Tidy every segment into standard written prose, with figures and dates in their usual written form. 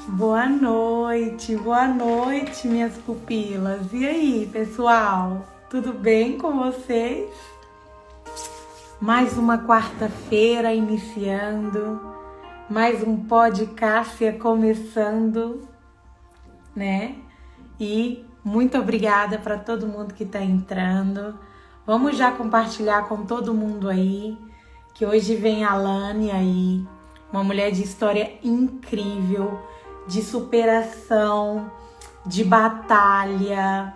Boa noite, minhas pupilas. E aí, pessoal? Tudo bem com vocês? Mais uma quarta-feira iniciando, mais um podcast começando, né? E muito obrigada para todo mundo que está entrando. Vamos já compartilhar com todo mundo aí, que hoje vem a Lani aí, uma mulher de história incrível, de superação, de batalha.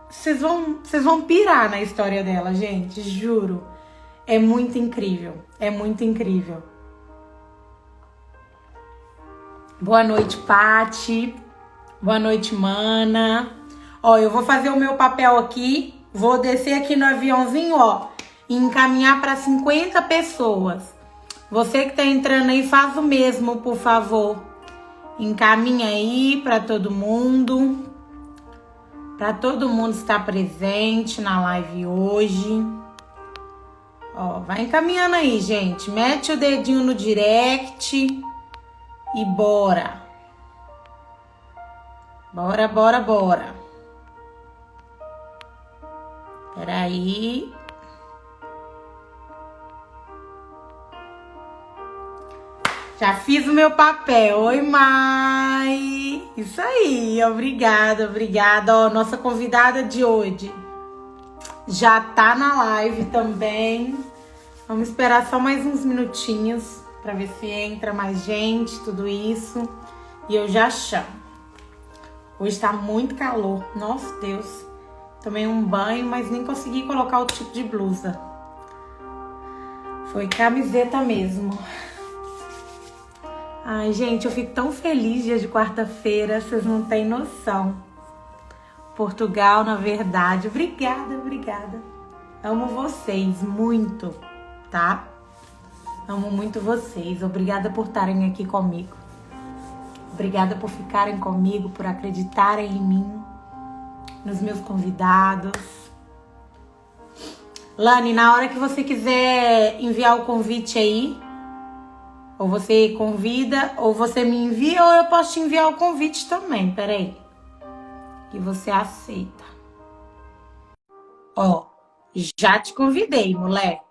Vocês vão pirar na história dela, gente, juro. É muito incrível, é muito incrível. Boa noite, Pati. Boa noite, Mana. Ó, eu vou fazer o meu papel aqui, vou descer aqui no aviãozinho, ó, e encaminhar para 50 pessoas. Você que tá entrando aí, faz o mesmo, por favor. Encaminha aí para todo mundo estar presente na live hoje. Ó, vai encaminhando aí, gente. Mete o dedinho no direct e bora. Bora. Peraí. Já fiz o meu papel. Oi, Mai. Isso aí, obrigada. Ó, nossa convidada de hoje já tá na live também. Vamos esperar só mais uns minutinhos para ver se entra mais gente, tudo isso. E eu já chamo. Hoje tá muito calor. Nossa, Deus. Tomei um banho, mas nem consegui colocar o tipo de blusa. Foi camiseta mesmo. Ai, gente, eu fico tão feliz dia de quarta-feira, vocês não têm noção. Portugal, na verdade. Obrigada. Amo vocês muito, tá? Amo muito vocês. Obrigada por estarem aqui comigo. Obrigada por ficarem comigo, por acreditarem em mim, nos meus convidados. Lani, na hora que você quiser enviar o convite aí, ou você convida, ou você me envia, ou eu posso te enviar o convite também. Peraí. Que você aceita. Ó, já te convidei, mulher.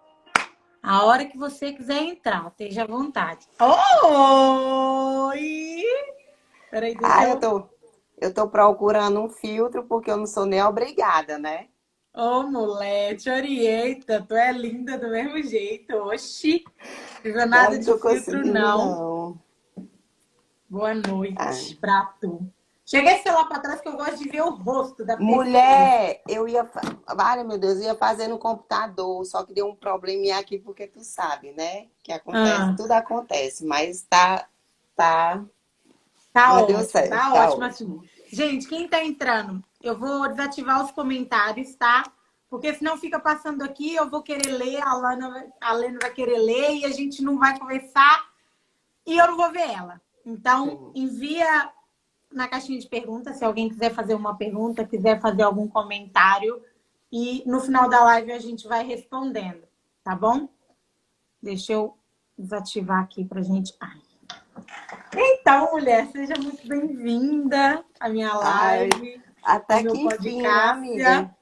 A hora que você quiser entrar, esteja à vontade. Oi! Peraí, Eu tô procurando um filtro porque eu não sou nem obrigada, né? Ô, mulher, te orienta. Tu é linda do mesmo jeito. Oxi! Não precisa nada Não de tô filtro, conseguindo, não. não. Boa Ah. noite pra tu. Chega esse celular pra trás que eu gosto de ver o rosto da pessoa. Mulher, Ai, meu Deus, eu ia fazer no computador, só que deu um probleminha aqui porque tu sabe, né? Que acontece, tudo acontece, mas Tá mas deu ótimo, certo, tá tá ótimo ótimo. assim. Gente, quem tá entrando, eu vou desativar os comentários, tá? Porque senão fica passando aqui, eu vou querer ler, a Lena vai querer ler e a gente não vai conversar e eu não vou ver ela. Então, envia na caixinha de perguntas, se alguém quiser fazer uma pergunta, quiser fazer algum comentário e no final da live a gente vai respondendo, tá bom? Deixa eu desativar aqui pra gente... Ai. Então, mulher, seja muito bem-vinda à minha live, ao Até que meu enfim, né, podcast. amiga?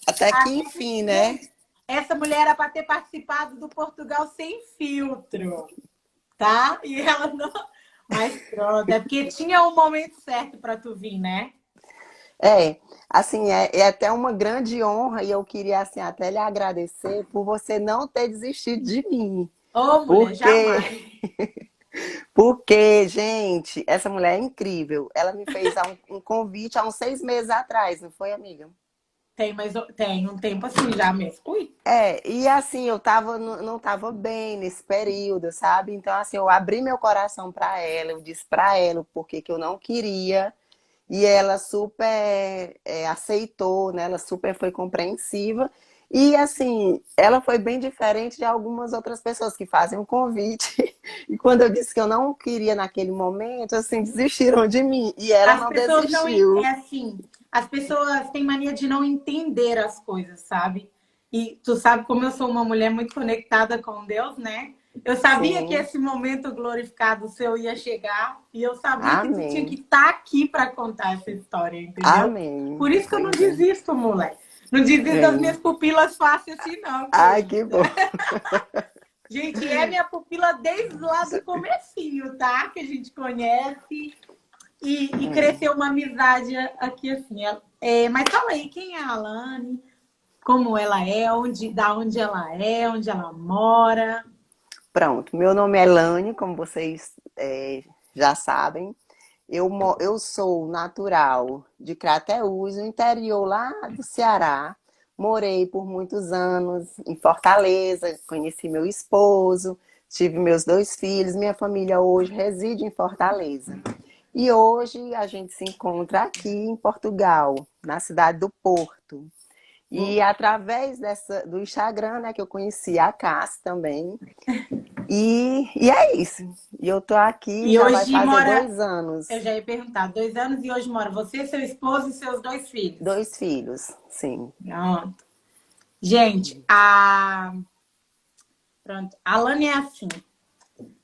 Até que enfim, né? Essa mulher era para ter participado do Portugal Sem Filtro, tá? E ela não... Mas pronto, é porque tinha um momento certo para tu vir, né? Assim, é até uma grande honra e eu queria, assim, até lhe agradecer por você não ter desistido de mim. Ô, mulher, Porque jamais. Porque, gente, essa mulher é incrível. Ela me fez um convite há uns 6 meses atrás, não foi, amiga? Tem um tempo assim já mesmo. Ui. E assim, não tava bem nesse período, sabe? Então, assim, eu abri meu coração para ela, eu disse para ela o porquê que eu não queria. E ela super aceitou, né? Ela super foi compreensiva. E assim, ela foi bem diferente de algumas outras pessoas que fazem um convite. E quando eu disse que eu não queria naquele momento, assim, desistiram de mim. E ela As não pessoas não... É desistiu. assim, as pessoas têm mania de não entender as coisas, sabe? E tu sabe como eu sou uma mulher muito conectada com Deus, né? Eu sabia que Sim. esse momento glorificado seu ia chegar e eu sabia que tu tinha que Amém. estar aqui para contar essa história, entendeu? Amém. Por isso que eu não Pois é. desisto, moleque. Não desisto das minhas É. pupilas fácil assim, não, Ai, querido. que bom. Gente, é minha pupila desde lá do comecinho, tá? Que a gente conhece e cresceu uma amizade aqui assim. Mas fala aí, quem é a Alane? Como ela é? Da onde ela é? Onde ela mora? Pronto, meu nome é Lane, como vocês já sabem. Eu sou natural de Crateús, no interior lá do Ceará. Morei por muitos anos em Fortaleza, conheci meu esposo, tive meus 2 filhos. Minha família hoje reside em Fortaleza. E hoje a gente se encontra aqui em Portugal, na cidade do Porto. E através do Instagram, né, que eu conheci a Cássia também. E é isso. E eu tô aqui, E já vai hoje fazer mora, 2 anos. eu já ia perguntar, 2 anos e hoje mora você, seu esposo e seus 2 filhos. 2 filhos, sim. Pronto. Gente, pronto, a Alane é assim.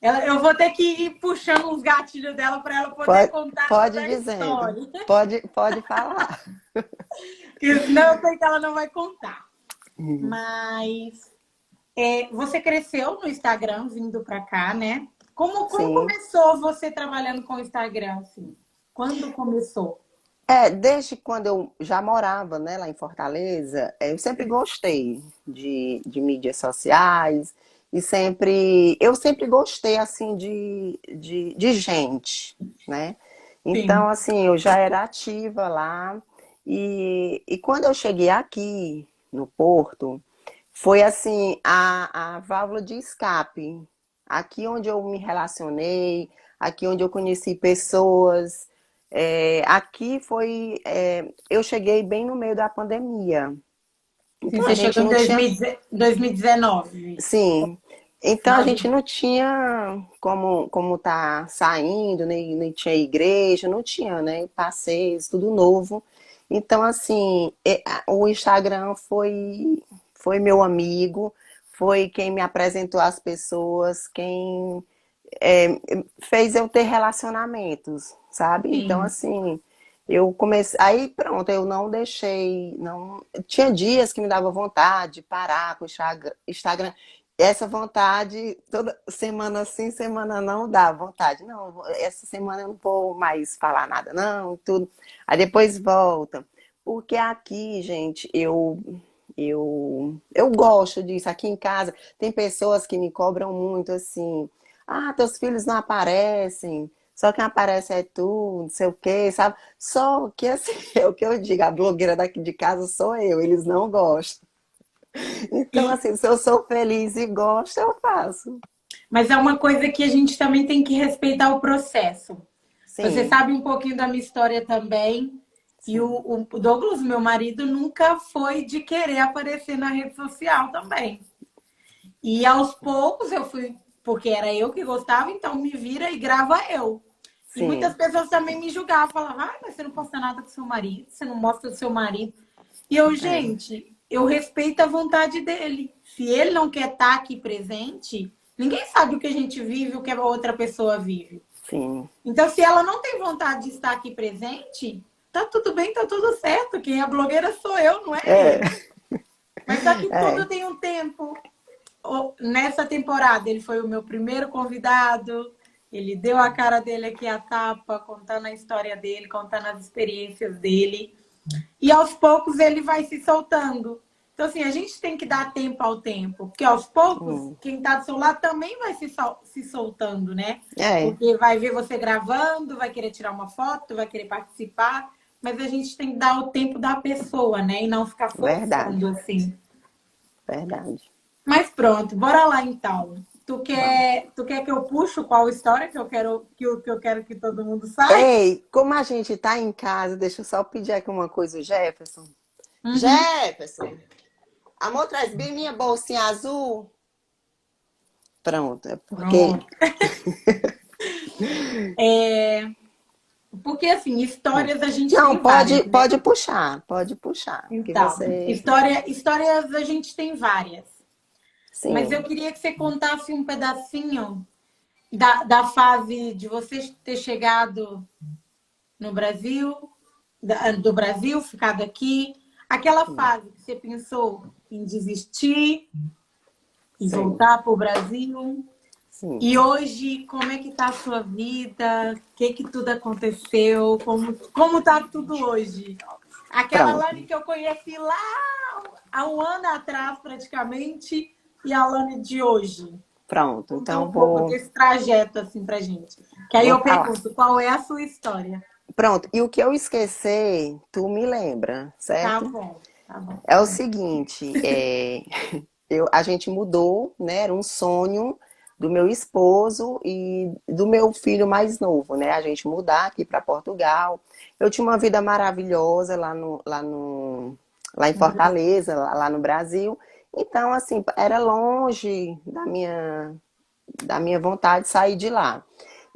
Eu vou ter que ir puxando os gatilhos dela para ela poder Pode, contar toda pode a dizendo. história. Pode falar. Porque senão eu sei que ela não vai contar. Mas você cresceu no Instagram vindo para cá, né? Como Sim. começou você trabalhando com o Instagram, assim? Quando começou? Desde quando eu já morava, né, lá em Fortaleza, eu sempre gostei de mídias sociais e eu sempre gostei, assim, de gente, né? Então, Sim. assim, eu já era ativa lá e quando eu cheguei aqui no Porto, foi, assim, a válvula de escape. Aqui onde eu me relacionei, aqui onde eu conheci pessoas. Aqui foi. Eu cheguei bem no meio da pandemia. Sim, Então a você chegou gente em não tinha. 2019, Sim. Então a final de... gente não tinha como tá saindo, nem tinha igreja, não tinha, né? Passeios, tudo novo. Então, assim, o Instagram foi meu amigo, foi quem me apresentou às pessoas, quem é, fez eu ter relacionamentos, sabe? Então, Sim. assim, eu comecei. Aí, pronto, eu não deixei. Não... Tinha dias que me dava vontade de parar com o Instagram. Essa vontade, toda semana sim, semana não, dá vontade. Não, essa semana eu não vou mais falar nada, não, tudo. Aí depois volta. Porque aqui, gente, eu gosto disso. Aqui em casa, tem pessoas que me cobram muito assim. Ah, teus filhos não aparecem, só quem aparece é tu, não sei o quê, sabe? Só que assim, é o que eu digo, a blogueira daqui de casa sou eu, eles não gostam. Então, E, assim, se eu sou feliz e gosto, eu faço. mas é uma coisa que a gente também tem que respeitar o processo. Você Sim, sabe um pouquinho da minha história também. E sim. o Douglas, meu marido, nunca foi de querer aparecer na rede social também. E aos poucos eu fui, porque era eu que gostava, então me vira e grava eu. E muitas Sim, pessoas também me julgavam, falavam, ah, mas você não posta nada com seu marido, você não mostra o seu marido. E eu, é, gente, eu respeito a vontade dele. Se ele não quer estar aqui presente, ninguém sabe o que a gente vive, o que a outra pessoa vive. sim. Então, se ela não tem vontade de estar aqui presente, tá tudo bem, tá tudo certo. Quem é blogueira sou eu, não é É, ele. Mas só que tudo é, tem um tempo. Nessa temporada, ele foi o meu primeiro convidado. Ele deu a cara dele aqui a tapa, contando a história dele, contando as experiências dele. E aos poucos ele vai se soltando. Então, assim, a gente tem que dar tempo ao tempo, porque aos poucos, sim. quem está do seu lado também vai se soltando, né? É, Porque vai ver você gravando, vai querer tirar uma foto, vai querer participar, mas a gente tem que dar o tempo da pessoa, né? E não ficar verdade, forçando assim. verdade. Mas pronto, bora lá então. Vamos. Tu quer que eu puxo qual história que eu quero que eu quero que todo mundo saiba? Ei, como a gente tá em casa, deixa eu só pedir aqui uma coisa, o Jefferson. Uhum. Jefferson, amor, traz bem minha bolsinha azul. Pronto, é porque. Pronto. Porque assim, histórias a gente Não, tem várias, né? pode puxar, que Então, você. histórias a gente tem várias. Mas eu Sim, queria que você contasse um pedacinho da fase de você ter chegado no Brasil, do Brasil, ficado aqui, aquela sim, fase que você pensou em desistir e sim, voltar para o Brasil. sim. E hoje, como é que tá a sua vida? O que tudo aconteceu? Como tá tudo hoje? Aquela Pronto, Lani que eu conheci lá há um ano atrás, praticamente, e a Lani de hoje. pronto. Conta Então um pouco vou, desse trajeto assim pra gente. Que aí vou eu falar. pergunto, qual é a sua história? Pronto, e o que eu esquecer, tu me lembra, Tá certo? bom, tá bom. É o seguinte, a gente mudou, né? Era um sonho do meu esposo e do meu filho mais novo, né? A gente mudar aqui para Portugal. Eu tinha uma vida maravilhosa lá em No Brasil. Fortaleza, lá no Brasil. Então, assim, era longe da minha vontade de sair de lá.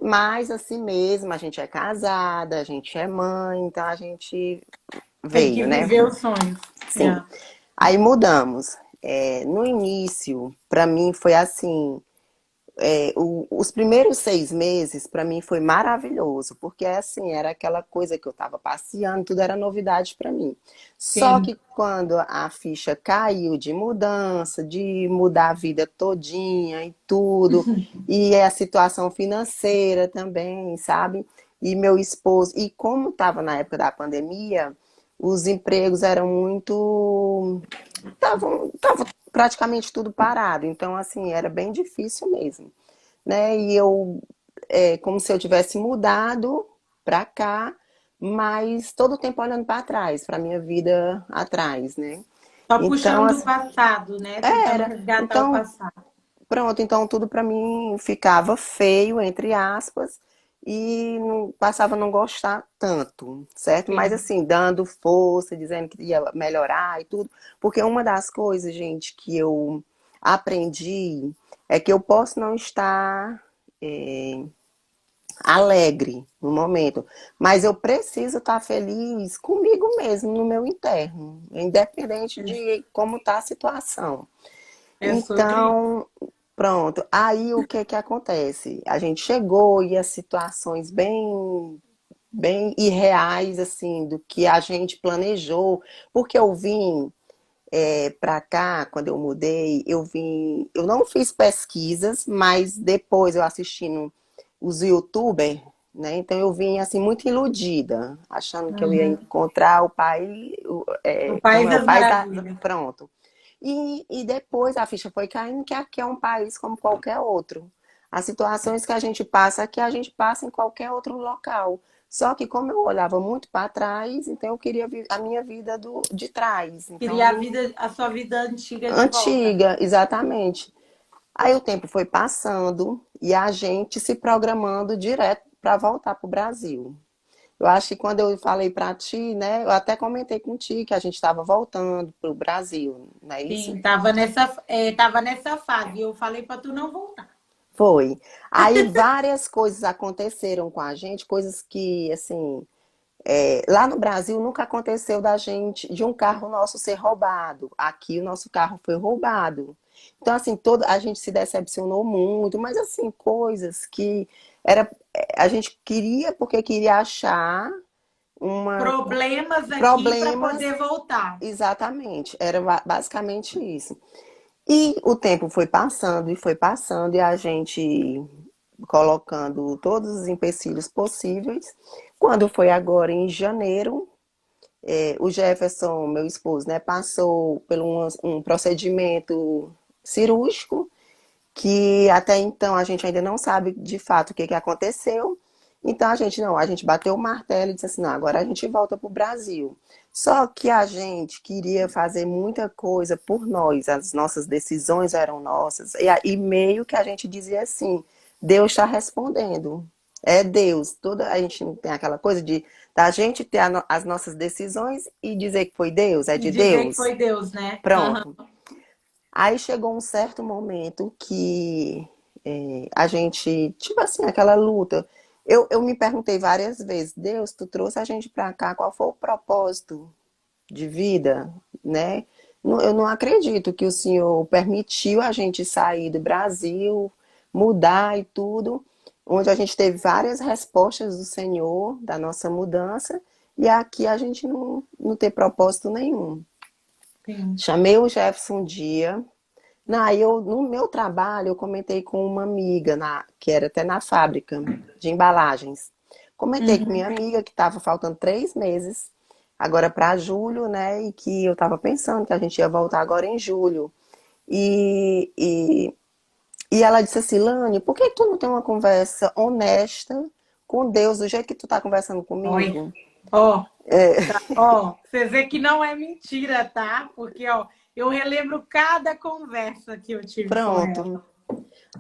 Mas assim mesmo, a gente é casada, a gente é mãe, então a gente Tem que veio, né? viver os sonhos. Sim. Yeah. Aí mudamos. No início, para mim foi assim, os primeiros 6 meses para mim foi maravilhoso, porque assim era aquela coisa que eu estava passeando, tudo era novidade para mim. Só Sim. que quando a ficha caiu de mudança, de mudar a vida todinha e tudo, e a situação financeira também, sabe? E meu esposo, e como estava na época da pandemia, os empregos eram muito tava praticamente tudo parado, então assim, era bem difícil mesmo, né? E eu, como se eu tivesse mudado para cá, mas todo o tempo olhando para trás, para minha vida atrás, né? Só Então, puxando o assim, passado, né? Tentando era. resgatar o Então, passado. pronto, então tudo para mim ficava feio, entre aspas, e não, passava a não gostar tanto, certo? Mas Sim. assim, dando força, dizendo que ia melhorar e tudo, porque uma das coisas, gente, que eu aprendi é que eu posso não estar é, alegre no momento, mas eu preciso estar feliz comigo mesmo, no meu interno, independente de como está a situação. É sobre isso. Então, pronto. Aí o que que acontece? A gente chegou e as situações bem irreais assim do que a gente planejou, porque eu vim para cá quando eu mudei, eu não fiz pesquisas, mas depois eu assistindo os YouTubers, né? Então eu vim assim muito iludida, achando que eu ia Uhum. encontrar o país, O País como é o das país Maravilhas. pronto. E depois a ficha foi caindo que aqui é um país como qualquer outro. As situações que a gente passa aqui, a gente passa em qualquer outro local. Só que como eu olhava muito para trás, então eu queria a minha vida de trás. Queria Então, a sua vida antiga de volta. antiga, exatamente. Aí o tempo foi passando e a gente se programando direto para voltar para o Brasil. Eu acho que quando eu falei para ti, né, eu até comentei contigo que a gente estava voltando para o Brasil, não é isso? Sim, tava nessa fase. Eu falei para tu não voltar. Foi. Aí várias coisas aconteceram com a gente, coisas que, assim, lá no Brasil nunca aconteceu da gente, de um carro nosso ser roubado. Aqui o nosso carro foi roubado. Então, assim, a gente se decepcionou muito, mas, assim, coisas que a gente queria porque queria achar uma Problemas aqui para problemas, poder voltar. exatamente, era basicamente isso. E o tempo foi passando, e a gente colocando todos os empecilhos possíveis. Quando foi agora em janeiro, o Jefferson, meu esposo, né, passou por um procedimento cirúrgico que até então a gente ainda não sabe de fato o que, que aconteceu. Então a gente bateu o martelo e disse assim, não, agora a gente volta para o Brasil. Só que a gente queria fazer muita coisa por nós, as nossas decisões eram nossas, e meio que a gente dizia assim, Deus está respondendo. É Deus. A gente não tem aquela coisa de da gente ter as nossas decisões e dizer que foi Deus, é E de dizer que Deus. foi Deus, né? Uhum. Pronto. Aí chegou um certo momento que a gente, tipo assim, aquela luta. Eu me perguntei várias vezes, Deus, tu trouxe a gente pra cá, qual foi o propósito de vida, né? Eu não acredito que o Senhor permitiu a gente sair do Brasil, mudar e tudo, onde a gente teve várias respostas do Senhor, da nossa mudança, e aqui a gente não tem propósito nenhum. Sim. Chamei o Jefferson um dia. Não, aí no meu trabalho, eu comentei com uma amiga, que era até na fábrica de embalagens. Comentei com minha Uhum. amiga que estava faltando 3 meses, agora para julho, né? E que eu estava pensando que a gente ia voltar agora em julho. E, e, e ela disse assim, Lani, por que tu não tem uma conversa honesta com Deus do jeito que tu tá conversando Oi. comigo? Ó, É, ó, você vê que não é mentira, tá? Porque, ó, eu relembro cada conversa que eu tive com pronto. ela.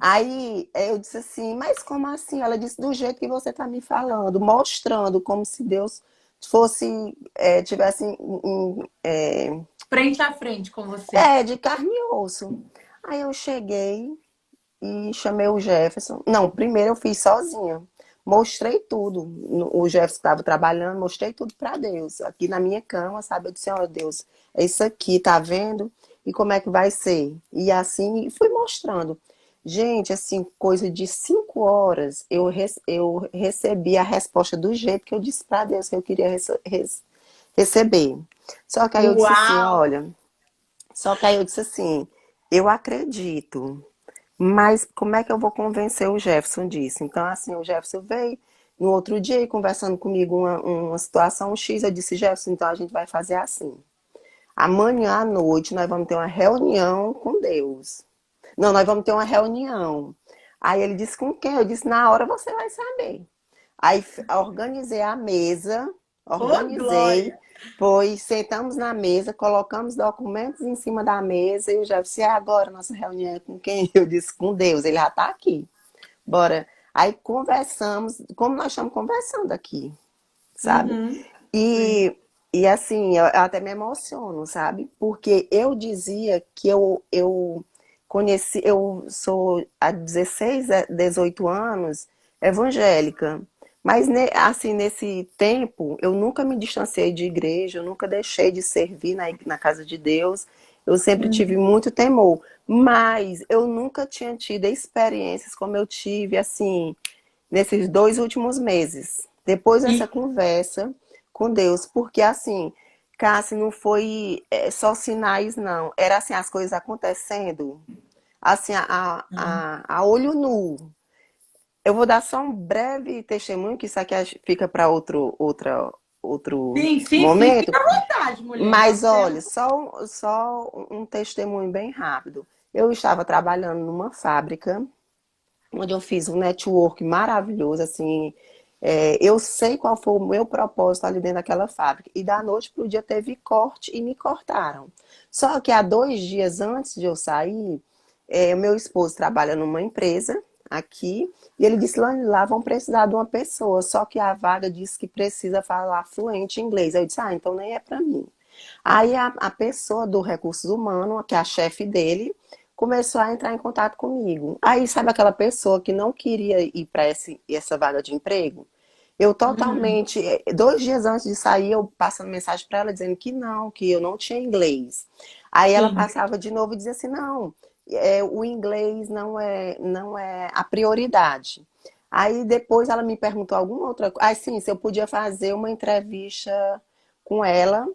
Aí eu disse assim, mas como assim? Ela disse, do jeito que você está me falando, mostrando como se Deus fosse, tivesse Frente a frente com você. de carne e osso. Aí eu cheguei e chamei o Jefferson. Não, primeiro eu fiz sozinha. Mostrei tudo. O Jefferson estava trabalhando, mostrei tudo para Deus. Aqui na minha cama, sabe? Eu disse, ó Deus, é isso aqui, tá vendo? E como é que vai ser? E assim, fui mostrando. Gente, assim, coisa de 5 horas, eu recebi a resposta do jeito que eu disse para Deus que eu queria receber. Só que aí eu disse assim, Uau! olha, só que aí eu disse assim, eu acredito, mas como é que eu vou convencer o Jefferson disso? Então, assim, o Jefferson veio no outro dia e conversando comigo uma situação X, eu disse, Jefferson, então a gente vai fazer assim. Amanhã à noite nós vamos ter uma reunião com Deus. Não, nós vamos ter uma reunião. Aí ele disse, com quem? Eu disse, na hora você vai saber. Aí organizei a mesa, Ô, organizei, glória! pois sentamos na mesa, colocamos documentos em cima da mesa e eu já disse, agora nossa reunião é com quem? Eu disse, com Deus, ele já está aqui. Bora. Aí conversamos, como nós estamos conversando aqui, sabe? Uhum. Sim. E, e assim, eu até me emociono, sabe? Porque eu dizia que eu conheci, eu sou há 16, 18 anos evangélica. Mas assim, nesse tempo, eu nunca me distanciei de igreja, eu nunca deixei de servir na casa de Deus. Eu sempre tive Uhum. muito temor. Mas eu nunca tinha tido experiências como eu tive, assim, nesses 2 últimos meses. Depois dessa E, conversa com Deus, porque assim, Cássia, não foi só sinais, não. Era assim, as coisas acontecendo, assim, a olho nu. Eu vou dar só um breve testemunho, que isso aqui fica para outro sim, sim, sim. momento. Fica à vontade, mulher. Mas Nós olha, temos. só um testemunho bem rápido. Eu estava trabalhando numa fábrica onde eu fiz um network maravilhoso, assim, eu sei qual foi o meu propósito ali dentro daquela fábrica. E da noite para o dia teve corte e me cortaram. Só que há 2 dias antes de eu sair, o meu esposo trabalha numa empresa aqui, e ele disse, lá vão precisar de uma pessoa, só que a vaga disse que precisa falar fluente inglês. Aí eu disse, então nem é para mim. Aí a pessoa do recursos humanos, que é a chefe dele, começou a entrar em contato comigo. Aí, sabe aquela pessoa que não queria ir para essa vaga de emprego? Eu Uhum. totalmente, 2 dias antes de sair, eu passando mensagem para ela dizendo que eu não tinha inglês. Aí ela Sim. passava de novo e dizia assim, não, o inglês não é a prioridade. Aí depois ela me perguntou alguma outra coisa. Aí sim, se eu podia fazer uma entrevista com ela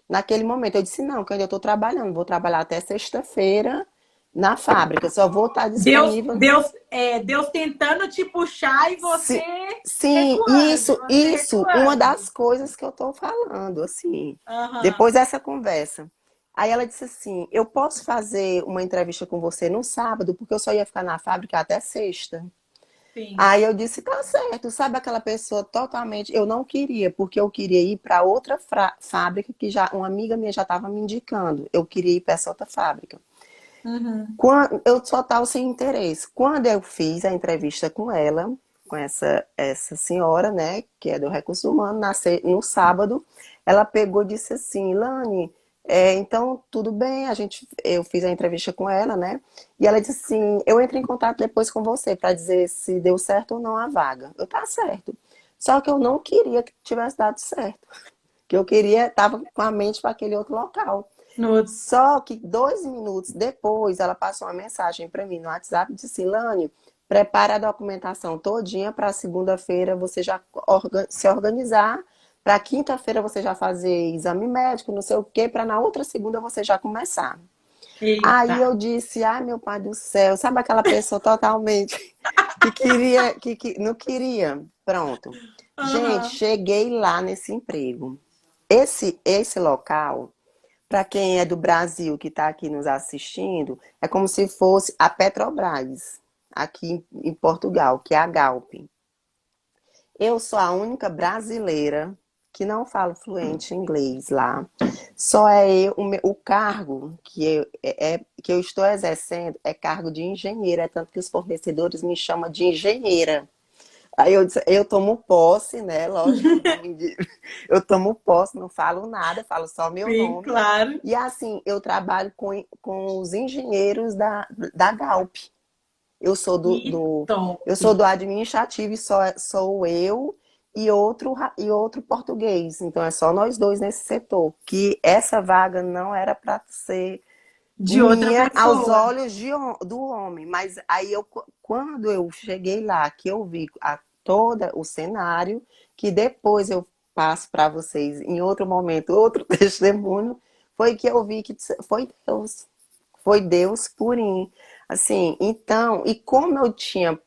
naquele momento. Eu disse, não, que eu ainda estou trabalhando, vou trabalhar até sexta-feira na fábrica, só vou estar disponível. Deus tentando te puxar e você Sim, recuando, e você isso, uma recuando. das coisas que eu estou falando, assim, Aham. depois dessa conversa. Aí ela disse assim, eu posso fazer uma entrevista com você no sábado, porque eu só ia ficar na fábrica até sexta. Sim. Aí eu disse, tá certo, sabe aquela pessoa totalmente. Eu não queria, porque eu queria ir para outra fábrica que já uma amiga minha já estava me indicando. Eu queria ir para essa outra fábrica. Uhum. Quando, eu só estava sem interesse. Quando eu fiz a entrevista com ela, com essa senhora, né, que é do Recurso Humano, no sábado, ela pegou e disse assim, Lani, então tudo bem, eu fiz a entrevista com ela, né, e ela disse assim, eu entro em contato depois com você para dizer se deu certo ou não a vaga. Eu, tá certo. Só que eu não queria que tivesse dado certo, que eu queria, estava com a mente para aquele outro local. No... Só que 2 minutos depois, ela passou uma mensagem para mim no WhatsApp e disse, Lânio, prepara a documentação todinha para segunda-feira você já se organizar, para quinta-feira você já fazer exame médico, não sei o quê, para na outra segunda você já começar. Aí Eita. eu disse, ai meu pai do céu, sabe aquela pessoa totalmente que queria, que não queria? Pronto. Gente, Aham. cheguei lá nesse emprego. Esse local, para quem é do Brasil que está aqui nos assistindo, é como se fosse a Petrobras, aqui em Portugal, que é a Galp. Eu sou a única brasileira que não falo fluente inglês lá. Só é eu, o cargo que eu estou exercendo é cargo de engenheira, é tanto que os fornecedores me chamam de engenheira. Aí eu disse, eu tomo posse, né? Lógico, eu tomo posse, não falo nada, falo só meu Sim, nome. claro. E assim, eu trabalho com os engenheiros da Galp. Eu sou Que top. eu sou do administrativo e sou eu e outro português. Então é só nós dois nesse setor. Que essa vaga não era para ser De outra minha aos pessoa. olhos do homem. Mas aí quando eu cheguei lá, que eu vi todo o cenário, que depois eu passo para vocês em outro momento, outro testemunho, foi que eu vi que foi Deus. Foi Deus purinho. Assim, então, e como eu tinha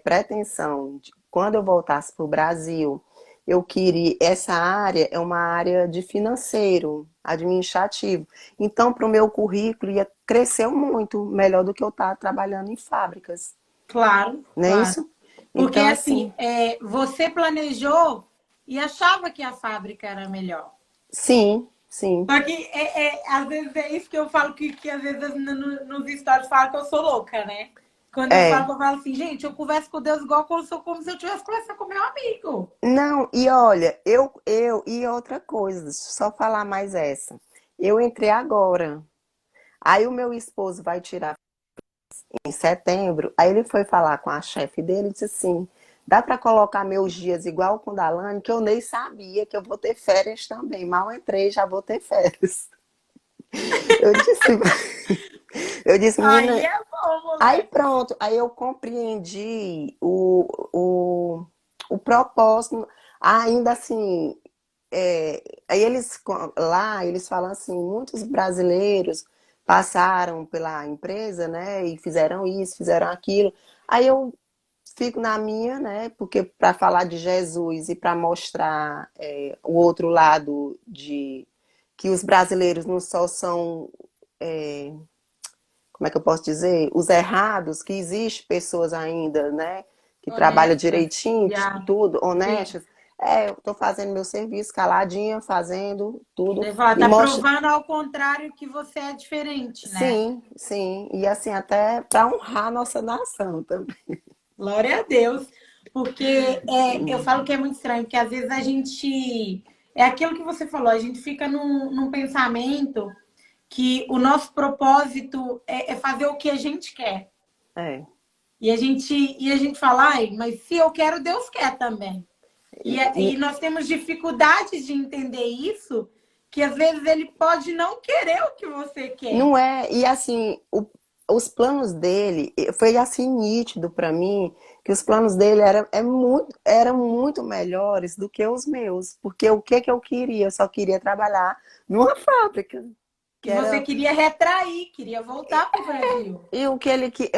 pretensão, quando eu voltasse para o Brasil, eu queria. Essa área é uma área de financeiro, administrativo. Então, para o meu currículo, cresceu muito, melhor do que eu estar trabalhando em fábricas. Claro, Não é claro. isso? Porque Então, assim, assim, você planejou e achava que a fábrica era melhor. sim, sim, Só que às vezes é isso que eu falo que às vezes nos stories falam que eu sou louca, né? Quando é. eu falo assim, gente, eu converso com Deus igual como se eu estivesse conversando com meu amigo. Não, e olha, e outra coisa, só falar mais essa. Eu entrei agora. Aí o meu esposo vai tirar em setembro. Aí ele foi falar com a chefe dele e disse assim: dá para colocar meus dias igual com o da Lani, que eu nem sabia que eu vou ter férias também. Mal entrei, já vou ter férias. Eu disse, eu disse, Aí menina. é bom, Aí moleque. pronto, aí eu compreendi o propósito. Ainda assim, aí lá eles falam assim, muitos brasileiros passaram pela empresa, né, e fizeram isso, fizeram aquilo. Aí eu fico na minha, né, porque para falar de Jesus e para mostrar o outro lado de que os brasileiros não só são, é, como é que eu posso dizer, os errados, que existe pessoas ainda, né, que trabalham Honestas. direitinho, Já. tudo, Sim. honestas. Eu tô fazendo meu serviço, caladinha, fazendo tudo. Ele fala, E tá mostra. provando ao contrário que você é diferente, né? Sim, sim. E assim, até para honrar a nossa nação também. Glória a Deus. Porque eu falo que é muito estranho, porque às vezes a gente. É aquilo que você falou, a gente fica num pensamento que o nosso propósito é fazer o que a gente quer. É. E a gente fala, ai, mas se eu quero, Deus quer também. E nós temos dificuldades de entender isso, que às vezes ele pode não querer o que você quer. Não é, e assim, os planos dele, foi assim nítido para mim, que os planos dele eram muito melhores do que os meus, porque o que que eu queria? Eu só queria trabalhar numa fábrica, que E você era queria retrair, queria voltar para o Brasil. e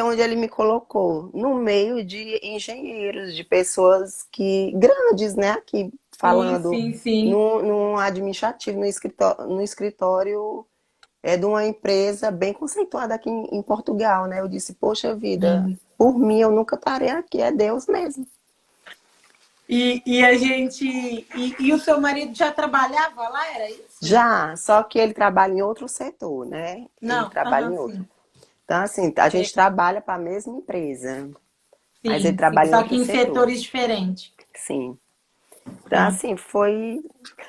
onde ele me colocou, no meio de engenheiros, de pessoas que grandes, né, aqui Sim, falando sim, sim. no administrativo, no escritório de uma empresa bem conceituada aqui em Portugal, né? Eu disse, poxa vida, Sim. por mim eu nunca parei aqui, é Deus mesmo. E a gente. E o seu marido já trabalhava lá, era isso? Já, só que ele trabalha em outro setor, né? Ele Não, trabalha aham, em outro. sim. Então, assim, a gente Sei. trabalha para a mesma empresa, mas ele Sim, sim. trabalha em Só outro que em setor. setores diferentes. Sim. Então, Sim. assim, foi.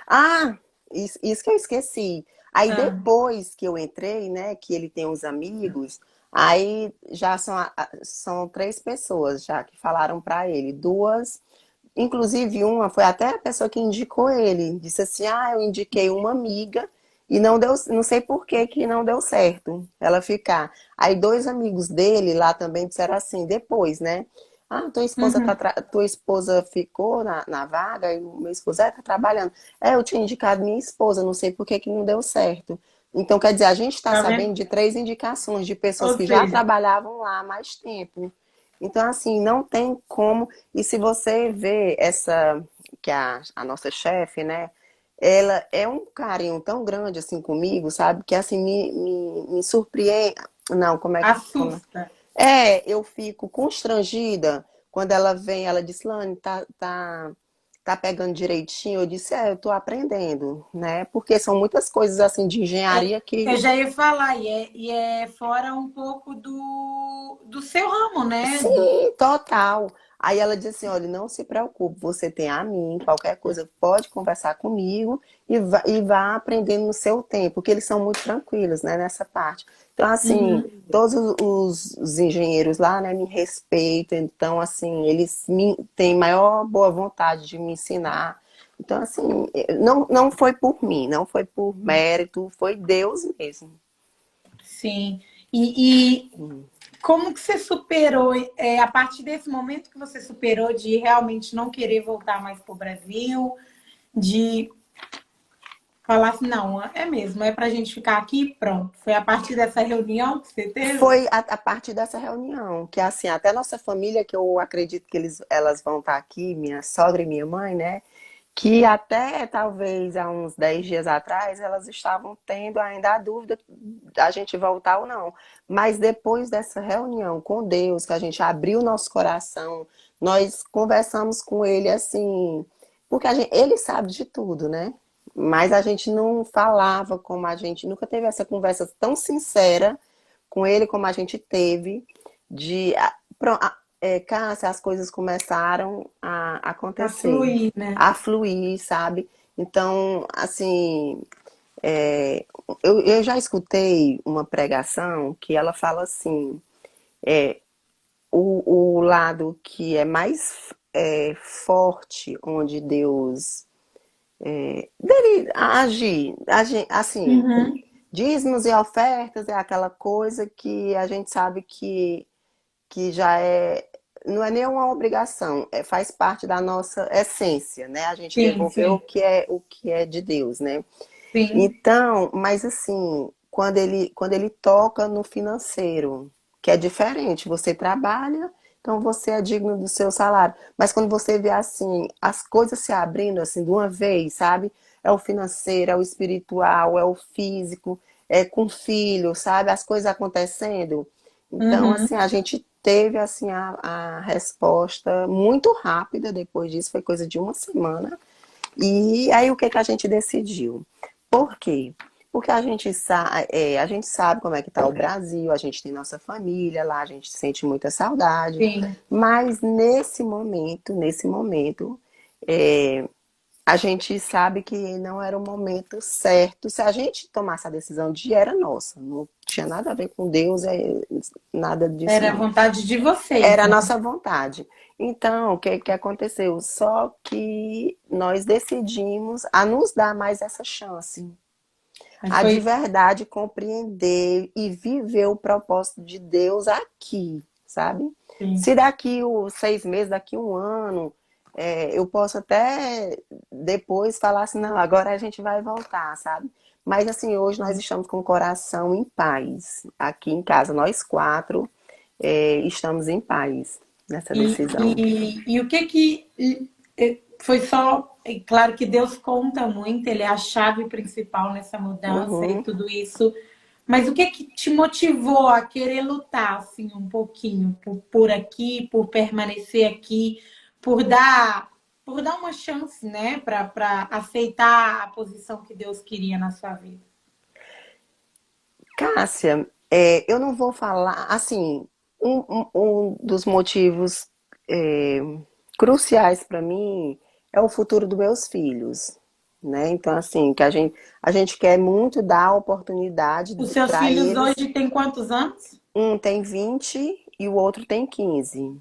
Ah, isso que eu esqueci. Aí Ah, depois que eu entrei, né, que ele tem os amigos, aí já são 3 pessoas já que falaram para ele. Duas, inclusive uma foi até a pessoa que indicou ele. Disse assim: ah, eu indiquei uma amiga E não deu, não sei por que que não deu certo ela ficar. Aí dois amigos dele lá também disseram assim, depois, né? Ah, Uhum. tua esposa ficou na vaga e o meu esposo tá trabalhando. Eu tinha indicado minha esposa, não sei por que que não deu certo. Então, quer dizer, a gente está Tá vendo? sabendo de três indicações de pessoas Ou que já seja, trabalhavam lá há mais tempo. Então, assim, não tem como. E se você vê essa, que a nossa chefe, né? Ela é um carinho tão grande assim comigo, sabe? Que assim me surpreende. Não, assusta. eu fico constrangida quando ela vem, ela diz, Lane, tá pegando direitinho. Eu disse, eu tô aprendendo, né? Porque são muitas coisas assim de É, engenharia que, eu já ia falar, e é fora um pouco do seu ramo, né? sim, total. Aí ela disse assim, olha, não se preocupe, você tem a mim, qualquer coisa pode conversar comigo e vá aprendendo no seu tempo, porque eles são muito tranquilos, né, nessa parte. Então, assim, Uhum. todos os engenheiros lá, né, me respeitam, então, assim, têm maior boa vontade de me ensinar. Então, assim, não foi por mim, não foi por mérito, foi Deus mesmo. Sim. E como que você superou, a partir desse momento que você superou de realmente não querer voltar mais para o Brasil, de falar assim, não, é mesmo, é para a gente ficar aqui e pronto. Foi a partir dessa reunião que você teve? Foi a partir dessa reunião, que assim, até nossa família, que eu acredito que elas vão estar aqui, minha sogra e minha mãe, né? Que até talvez há uns 10 dias atrás elas estavam tendo ainda a dúvida da gente voltar ou não. Mas depois dessa reunião com Deus, que a gente abriu nosso coração, nós conversamos com ele assim, porque ele sabe de tudo, né? Mas a gente não falava como a gente nunca teve essa conversa tão sincera com ele como a gente teve, de Cássia, as coisas começaram a A acontecer, fluir, né? a fluir, sabe? Então, assim, é, eu já escutei uma pregação que ela fala assim, o lado que é mais forte, onde Deus dele age assim, Uhum. dízimos e ofertas é aquela coisa que a gente sabe que já não é nenhuma obrigação, faz parte da nossa essência, né? A gente Sim, devolver sim, o que é de Deus, né? sim. Então, mas assim, quando ele toca no financeiro, que é diferente, você trabalha, então você é digno do seu salário. Mas quando você vê assim, as coisas se abrindo assim de uma vez, sabe? É o financeiro, é o espiritual, é o físico, é com filho, sabe? As coisas acontecendo. Então, Uhum. assim, a gente teve assim a resposta muito rápida depois disso, foi coisa de uma semana. E aí o que que a gente decidiu? Por quê? Porque a gente sabe como é que está o Brasil, a gente tem nossa família lá, a gente sente muita saudade, Sim. mas nesse momento, é, a gente sabe que não era o momento certo. Se a gente tomasse a decisão de ir, era nossa, não tinha nada a ver com Deus, nada disso Era a não. vontade de vocês, Era a né? nossa vontade. Então, o que que aconteceu? Só que nós decidimos a nos dar mais essa chance, Aí a de foi. verdade compreender e viver o propósito de Deus aqui, sabe? Sim. Se daqui os 6 meses, daqui um ano, eu posso até depois falar assim, não, agora a gente vai voltar, sabe? Mas assim, hoje nós estamos com o coração em paz. Aqui em casa, nós quatro estamos em paz nessa decisão. E o que foi só, claro que Deus conta muito, ele é a chave principal nessa mudança e Uhum. tudo isso, mas o que te motivou a querer lutar assim um pouquinho por aqui, por permanecer aqui, por dar por dar uma chance, né, para aceitar a posição que Deus queria na sua vida? Cássia, eu não vou falar, assim, um dos motivos é, cruciais para mim é o futuro dos meus filhos, né? Então, assim, que a gente quer muito dar oportunidade Os seus para filhos eles. hoje têm quantos anos? Um tem 20 e o outro tem 15.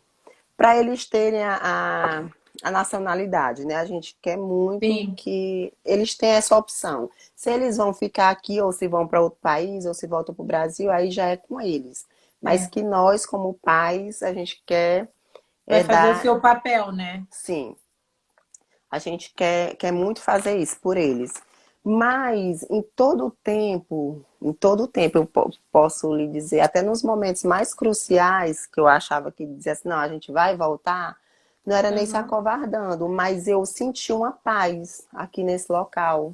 Para eles terem a nacionalidade, né? A gente quer muito Sim, que eles tenham essa opção. Se eles vão ficar aqui, ou se vão para outro país, ou se voltam para o Brasil, aí já é com eles. Mas é. que nós, como pais, a gente quer Vai fazer o dar, seu papel, né? sim, a gente quer muito fazer isso por eles. Mas em todo o tempo, eu posso lhe dizer, até nos momentos mais cruciais, que eu achava que dizia assim, não, a gente vai voltar, não era nem se Uhum. acovardando, mas eu senti uma paz aqui nesse local.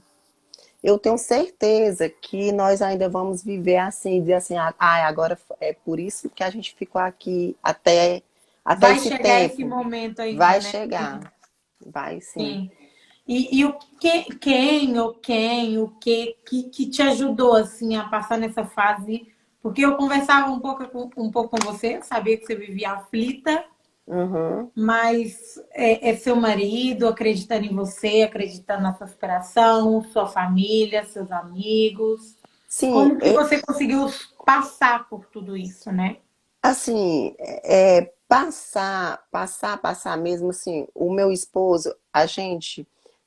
Eu tenho certeza que nós ainda vamos viver assim, dizer assim, ah, agora é por isso que a gente ficou aqui até Vai esse chegar esse tempo. momento ainda, Vai né? chegar, vai sim. Sim. E o que, quem ou quem, o que te ajudou assim a passar nessa fase? Porque eu conversava um pouco com você, sabia que você vivia aflita, Uhum. mas é seu marido acreditando em você, acreditando na sua superação, sua família, seus amigos. Sim, Como que você conseguiu passar por tudo isso, né? assim, passar mesmo, assim, o meu esposo,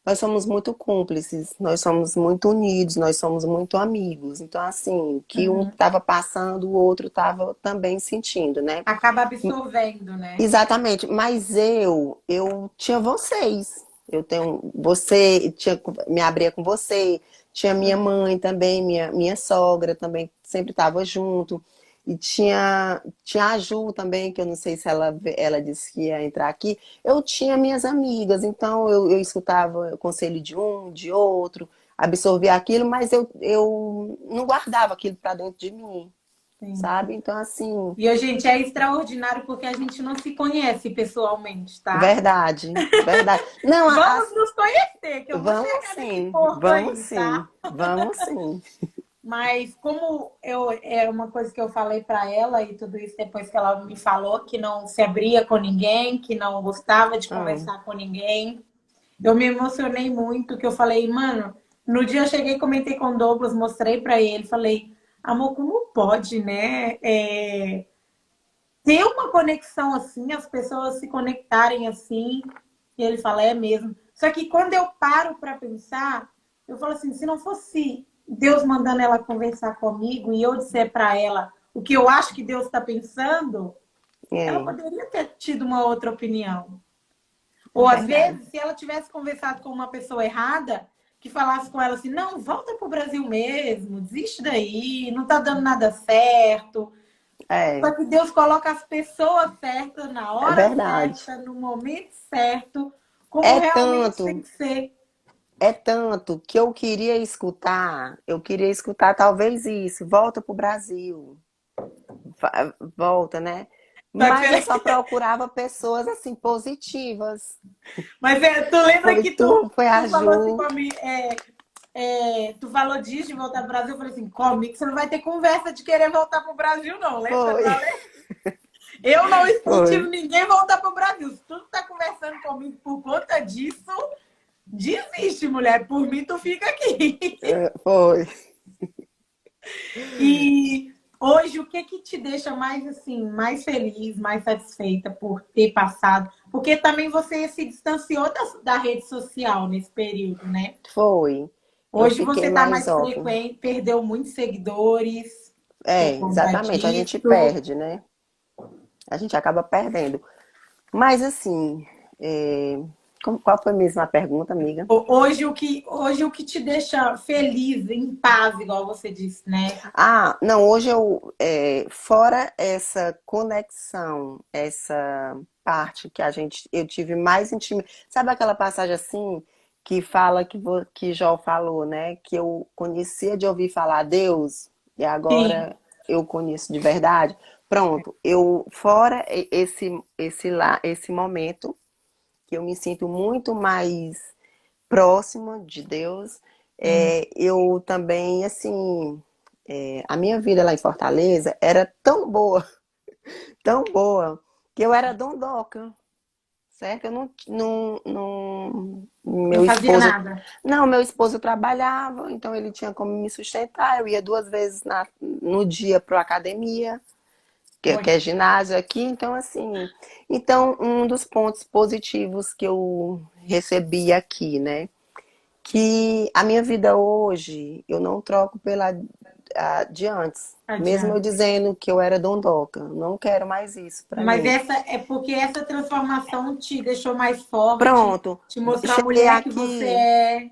nós somos muito cúmplices, nós somos muito unidos, nós somos muito amigos. Então, assim, que um Uhum. estava passando, o outro estava também sentindo, né? Acaba absorvendo, né? Exatamente, mas eu tinha vocês. Eu tenho você, tinha, me abria com você, tinha minha mãe também, minha sogra também sempre estava junto. E tinha a Ju também, que eu não sei se ela disse que ia entrar aqui. Eu tinha minhas amigas, então eu escutava o conselho de um, de outro, absorvia aquilo, mas eu não guardava aquilo para dentro de mim, Sim. sabe? Então, assim, E a gente é extraordinário porque a gente não se conhece pessoalmente, tá? verdade, verdade. Não, Vamos nos conhecer, que eu vou chegar nesse ponto vamos aí, tá? sim, vamos sim. Mas como eu é uma coisa que eu falei para ela e tudo isso depois que ela me falou que não se abria com ninguém, que não gostava de Ah, conversar com ninguém, eu me emocionei muito que eu falei, mano, no dia eu cheguei, comentei com o Douglas, mostrei para ele, falei, amor, como pode, né? Ter uma conexão assim, as pessoas se conectarem assim, e ele fala, é mesmo. Só que quando eu paro para pensar, eu falo assim, se não fosse Deus mandando ela conversar comigo e eu disser para ela o que eu acho que Deus está pensando, ela é, poderia ter tido uma outra opinião. é Ou às verdade. vezes, se ela tivesse conversado com uma pessoa errada, que falasse com ela assim, não, volta para o Brasil mesmo, desiste daí, não está dando nada certo. É, Só que Deus coloca as pessoas certas na é hora verdade. certa, no momento certo, como É realmente tem tanto, que ser. é tanto que eu queria escutar talvez isso, volta pro Brasil, volta, né? Só que Mas eu só procurava pessoas assim positivas. Mas tu lembra que Foi a tu falou assim Ju, comigo, tu falou disso de voltar pro Brasil, eu falei assim, comigo você não vai ter conversa de querer voltar pro Brasil, não. Lembra que eu foi, falei? Eu não incentivo foi, ninguém a voltar pro Brasil. Se tu tá conversando comigo por conta disso, desiste, mulher. Por mim, tu fica aqui. foi. E hoje, o que que te deixa mais assim, mais feliz, mais satisfeita por ter passado? Porque também você se distanciou da rede social nesse período, né? Foi. Eu Hoje fiquei você está mais mais off. frequente, perdeu muitos seguidores por É, conta exatamente. A gente disso. perde, né? A gente acaba perdendo. Mas assim, qual foi mesmo a pergunta, amiga? Hoje o que te deixa feliz, em paz, igual você disse, né? Ah, não, hoje fora essa conexão, essa parte que eu tive mais intimidade. Sabe aquela passagem assim que fala que Jó falou, né? Que eu conhecia de ouvir falar Deus e Sim. agora eu conheço de verdade. Pronto, fora esse momento que eu me sinto muito mais próxima de Deus, Sim. eu também, assim, a minha vida lá em Fortaleza era tão boa, que eu era dondoca, certo? Eu Não meu fazia esposo, nada. não, meu esposo trabalhava, então ele tinha como me sustentar, eu ia 2 vezes no dia para a academia, que é ginásio aqui, então assim, então um dos pontos positivos que eu recebi aqui, né, que a minha vida hoje eu não troco pela de antes, mesmo eu Adiante. dizendo que eu era dondoca, não quero mais isso para Mas mim. essa é porque essa transformação te deixou mais forte, Pronto, te mostrou a cheguei mulher que você aqui. é.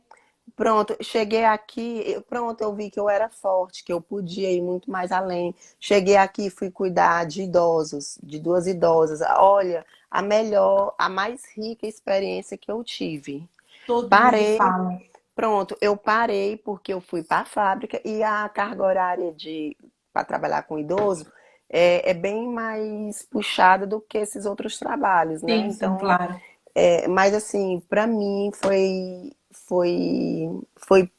Pronto, cheguei aqui, pronto, eu vi que eu era forte, que eu podia ir muito mais além. Cheguei aqui, fui cuidar de idosos, de duas idosas. Olha, a melhor, a mais rica experiência que eu tive. Todo mundo Parei, fala. pronto, eu parei porque eu fui para a fábrica e a carga horária de para trabalhar com idoso é bem mais puxada do que esses outros trabalhos, né? Sim, sim, Então claro. mas assim, para mim foi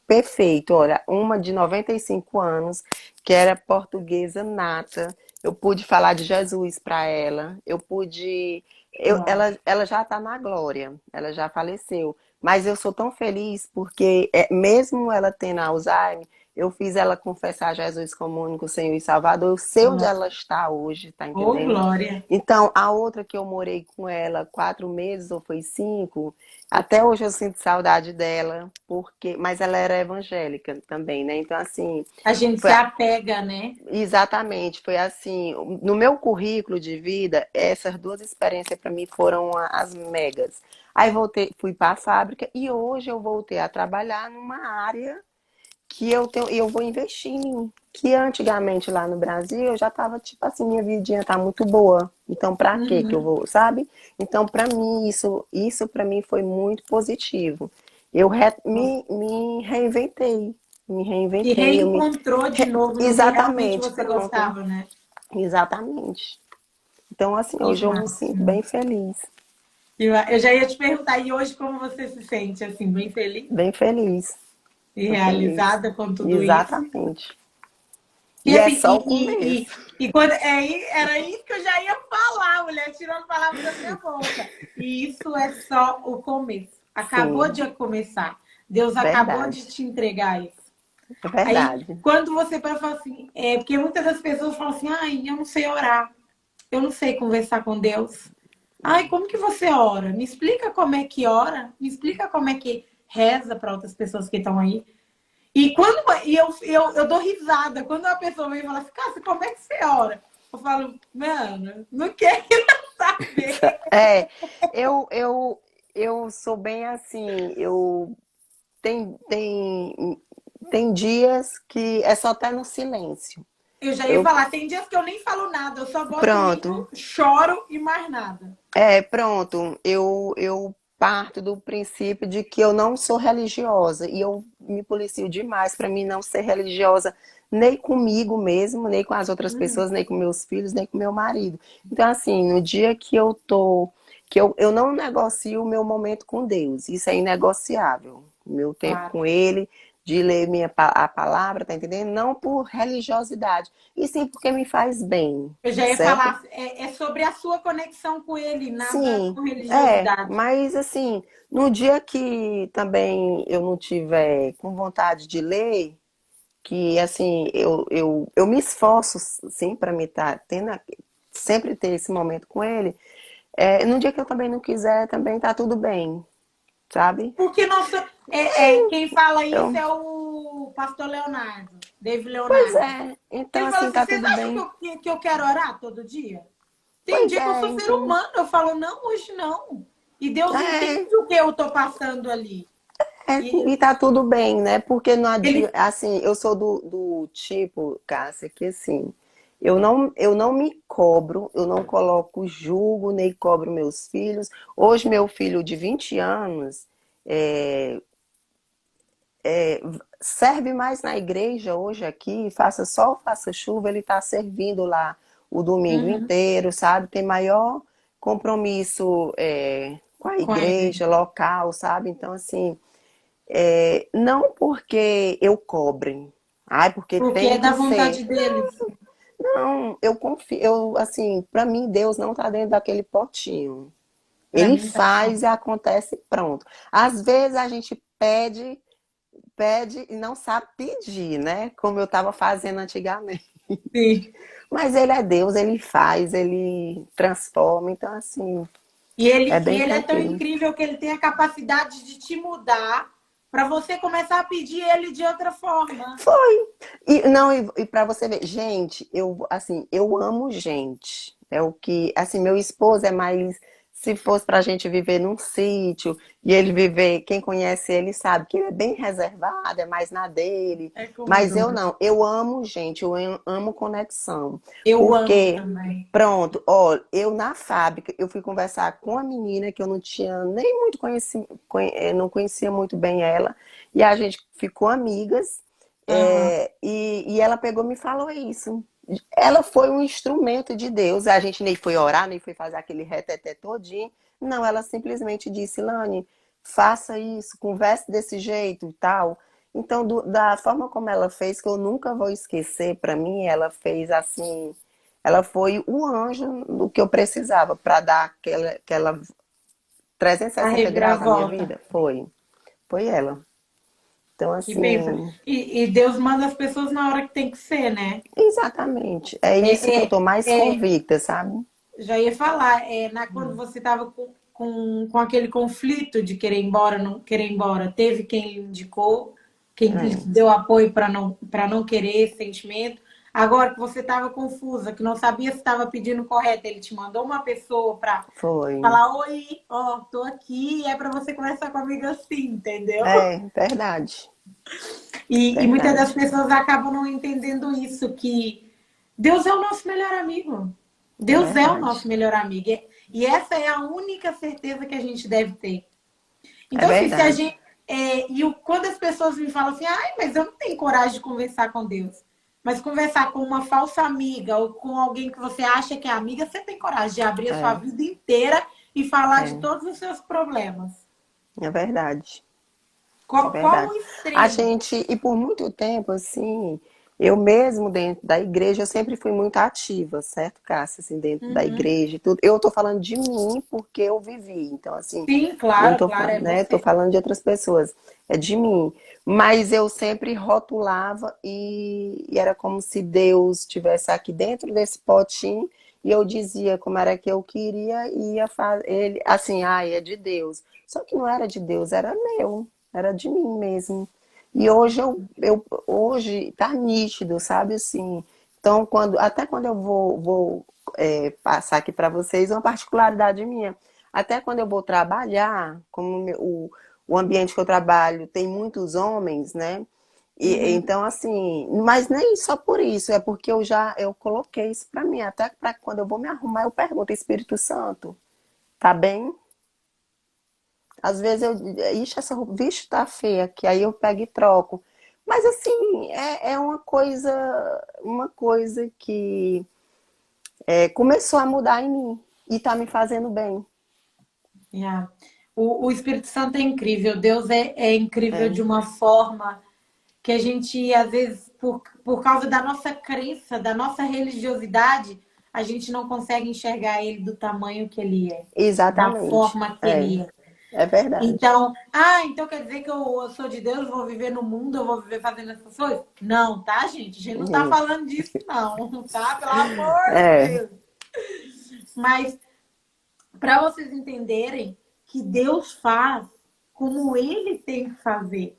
perfeito. Olha, uma de 95 anos, que era portuguesa nata. Eu pude falar de Jesus para ela. Eu pude. Uau. Ela já está na glória, ela já faleceu. Mas eu sou tão feliz porque, mesmo ela tendo Alzheimer, eu fiz ela confessar Jesus como único Senhor e Salvador. Eu sei onde ela está hoje, tá Ô, entendendo? Glória. Então, a outra que eu morei com ela 4 meses ou foi 5, até hoje eu sinto saudade dela, porque, mas ela era evangélica também, né? Então, assim, A gente foi se apega, né? exatamente, foi assim, no meu currículo de vida, essas duas experiências para mim foram as megas. Aí voltei, fui para a fábrica e hoje eu voltei a trabalhar numa área que eu vou investir em mim. Que antigamente lá no Brasil eu já tava tipo assim, minha vidinha tá muito boa. Então pra que eu Uhum. vou, sabe? Então pra mim isso para mim foi muito positivo. Eu me E reinventei, reencontrou de novo no que realmente exatamente, você pronto. gostava, né? Exatamente. Então assim, Que hoje eu me sinto máximo. bem feliz, Eu já ia te perguntar, e hoje como você se sente? Assim, bem feliz bem feliz, e tô feliz. realizada com tudo isso? Exatamente. E E é assim, só o começo. e quando era isso que eu já ia falar, mulher, tirando palavras da minha boca. E isso é só o começo. Acabou Sim, de começar. Deus acabou verdade. de te entregar isso. É Aí, verdade. quando você para falar assim, porque muitas das pessoas falam assim, ai, eu não sei orar, eu não sei conversar com Deus. Ai, como que você ora? Me explica como é que ora, me explica como é que reza para outras pessoas que estão aí. Eu dou risada quando uma pessoa vem e fala assim, Cássia, como é que você ora? Eu falo, mano, não quero saber. É, eu, eu, eu sou bem assim, tem, tem, tem dias que é só estar no silêncio. Eu já ia Eu, falar, tem dias que eu nem falo nada, eu só boto o pronto, livro, choro e mais nada. pronto, eu parto do princípio de que eu não sou religiosa e eu me policio demais para mim não ser religiosa nem comigo mesmo, nem com as outras pessoas, nem com meus filhos, nem com meu marido. Então, assim, no dia que eu não negocio o meu momento com Deus, isso é inegociável. O meu tempo Claro. com Ele, de ler a palavra, tá entendendo? Não por religiosidade, e sim porque me faz bem, Eu já ia certo? falar, é sobre a sua conexão com ele, nada Sim, com religiosidade. mas assim, no dia que também eu não tiver com vontade de ler, que assim, eu me esforço, sim, para me estar tendo, sempre ter esse momento com ele, no dia que eu também não quiser, também tá tudo bem, sabe? Porque quem fala isso Eu, é o pastor Leonardo, David pois Leonardo. é, então Ele fala assim, assim: tá vocês tudo acham bem. que eu quero orar todo dia? Tem Pois dia que eu é, sou ser então, humano. Eu falo, não, hoje não. E Deus é, entende o que eu estou passando ali. E e tá tudo bem, né? Porque não adianta, ele, assim, eu sou do tipo, Cássia, que assim, eu não me cobro, eu não coloco julgo, nem cobro meus filhos. Hoje, meu filho de 20 anos é, serve mais na igreja hoje aqui, faça sol, faça chuva, ele está servindo lá o domingo uhum, inteiro, sabe? Tem maior compromisso com a com ele. igreja local, sabe? Então, assim. Não porque eu cobre, ai, porque Porque é tem da que ser. vontade deles. Não, eu confio, assim, para mim Deus não tá dentro daquele potinho. Para Ele mim também. faz e acontece, pronto. Às vezes a gente pede, pede e não sabe pedir, né? Como eu estava fazendo antigamente. Sim. Mas ele é Deus, ele faz, ele transforma, então assim, é E bem ele é tão tranquilo. incrível que ele tem a capacidade de te mudar para você começar a pedir ele de outra forma. Foi. E não, e para você ver, gente, eu assim, eu amo gente. É o que, assim, meu esposo é mais se fosse pra gente viver num sítio e ele viver, quem conhece ele sabe que ele é bem reservado, é mais na dele. É Mas comigo eu mesmo. não, eu amo gente, eu amo conexão. Eu amo Porque também. pronto, ó, eu na fábrica, eu fui conversar com a menina que eu não tinha nem muito conhecido, não conhecia muito bem ela, e a gente ficou amigas. Aham. E ela pegou e me falou isso. Ela foi um instrumento de Deus. A gente nem foi orar, nem foi fazer aquele reteté todinho. Não, ela simplesmente disse, Lani, faça isso, converse desse jeito e tal. Então, da forma como ela fez, que eu nunca vou esquecer, para mim, ela fez assim. Ela foi o anjo do que eu precisava para dar aquela A 360 graus na minha reviravolta. vida. Foi ela. Então, Que pensa. assim, E Deus manda as pessoas na hora que tem que ser, né? exatamente. É isso que eu tô mais É, convicta, sabe? já ia falar, quando você estava com aquele conflito de querer ir embora, não querer ir embora, teve quem lhe indicou, quem lhe É, deu apoio para não querer esse sentimento. Agora que você estava confusa, que não sabia se estava pedindo correto, ele te mandou uma pessoa para foi. falar: Oi, ó, tô aqui, é para você conversar comigo assim, entendeu? É, verdade. E muitas das Verdade. pessoas acabam não entendendo isso, que Deus é o nosso melhor amigo. É Deus é o nosso verdade. melhor amigo. E essa é a única certeza que a gente deve ter. É Então, assim, se a verdade. gente. Quando as pessoas me falam assim, ai, mas eu não tenho coragem de conversar com Deus. Mas conversar com uma falsa amiga ou com alguém que você acha que é amiga, você tem coragem de abrir a sua É, vida inteira e falar de é, todos os seus problemas. é verdade. É Qual verdade. o A extremo? gente, e por muito tempo, assim, eu mesmo dentro da igreja, eu sempre fui muito ativa, certo, Cássia? Assim, dentro da Uhum. igreja e tudo. Eu tô falando de mim porque eu vivi. Então, assim, Sim, não claro, tô, claro, é né, tô você. falando de outras pessoas. É de mim. Mas eu sempre rotulava e era como se Deus estivesse aqui dentro desse potinho e eu dizia como era que eu queria e ia fazer ele assim, é de Deus. Só que não era de Deus, era meu. Era de mim mesmo. E hoje hoje tá nítido, sabe assim. Então, até quando eu vou passar aqui para vocês uma particularidade minha. Até quando eu vou trabalhar, como o ambiente que eu trabalho tem muitos homens, né? Uhum. Então, assim, mas nem só por isso, é porque eu coloquei isso para mim. Até para quando eu vou me arrumar, eu pergunto, Espírito Santo, tá bem? Às vezes ixi, essa roupa, vixe, tá feia, que aí eu pego e troco. Mas assim, é uma coisa que começou a mudar em mim e tá me fazendo bem. Yeah. O Espírito Santo é incrível, Deus é incrível de É, uma forma que a gente, às vezes, por causa da nossa crença, da nossa religiosidade, a gente não consegue enxergar ele do tamanho que ele é, da exatamente. forma que É, ele é. é verdade. Então quer dizer que eu sou de Deus, vou viver no mundo, eu vou viver fazendo essas coisas? Não, tá, gente? A gente não tá Isso. falando disso, não, tá? Pelo amor de É, Deus. Mas para vocês entenderem que Deus faz como ele tem que fazer.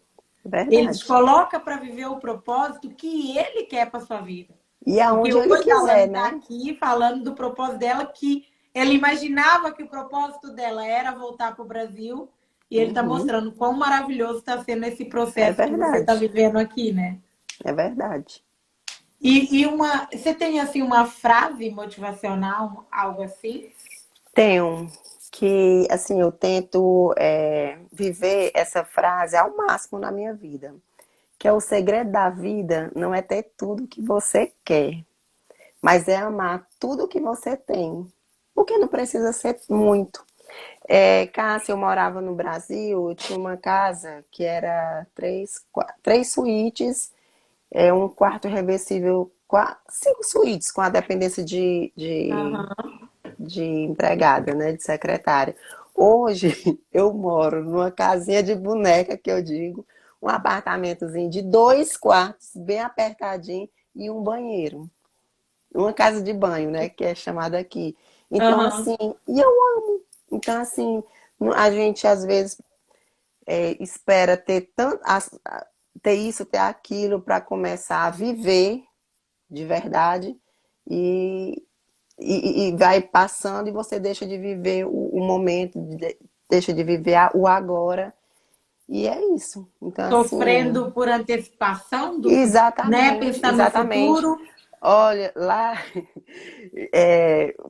Ele te verdade. coloca para viver o propósito que ele quer para sua vida. E Porque aonde ele hoje a quiser, Alane está né? aqui falando do propósito dela, que ela imaginava que o propósito dela era voltar para o Brasil, e ele está Uhum, mostrando quão maravilhoso está sendo esse é processo que você está verdade. vivendo aqui, né? É verdade. Você tem assim uma frase motivacional, algo assim? Tenho que, assim, eu tento viver essa frase ao máximo na minha vida. Que é o segredo da vida não é ter tudo que você quer, mas é amar tudo que você tem. Porque não precisa ser muito. Cássia, eu morava no Brasil, eu tinha uma casa que era três suítes, um quarto reversível, cinco suítes, com a dependência Aham. de empregada, né, de secretária. Hoje eu moro numa casinha de boneca, que eu digo, um apartamentozinho de 2 quartos, bem apertadinho, e um banheiro. Uma casa de banho, né? Que é chamada aqui. Então, Aham. assim, e eu amo. Então, assim, a gente às vezes espera ter tanto, ter isso, ter aquilo para começar a viver de verdade e, e vai passando e você deixa de viver o momento, deixa de viver o agora. E é isso. Então, assim, Sofrendo por antecipação do futuro, né? exatamente, Pensando no exatamente. futuro. Olha, lá,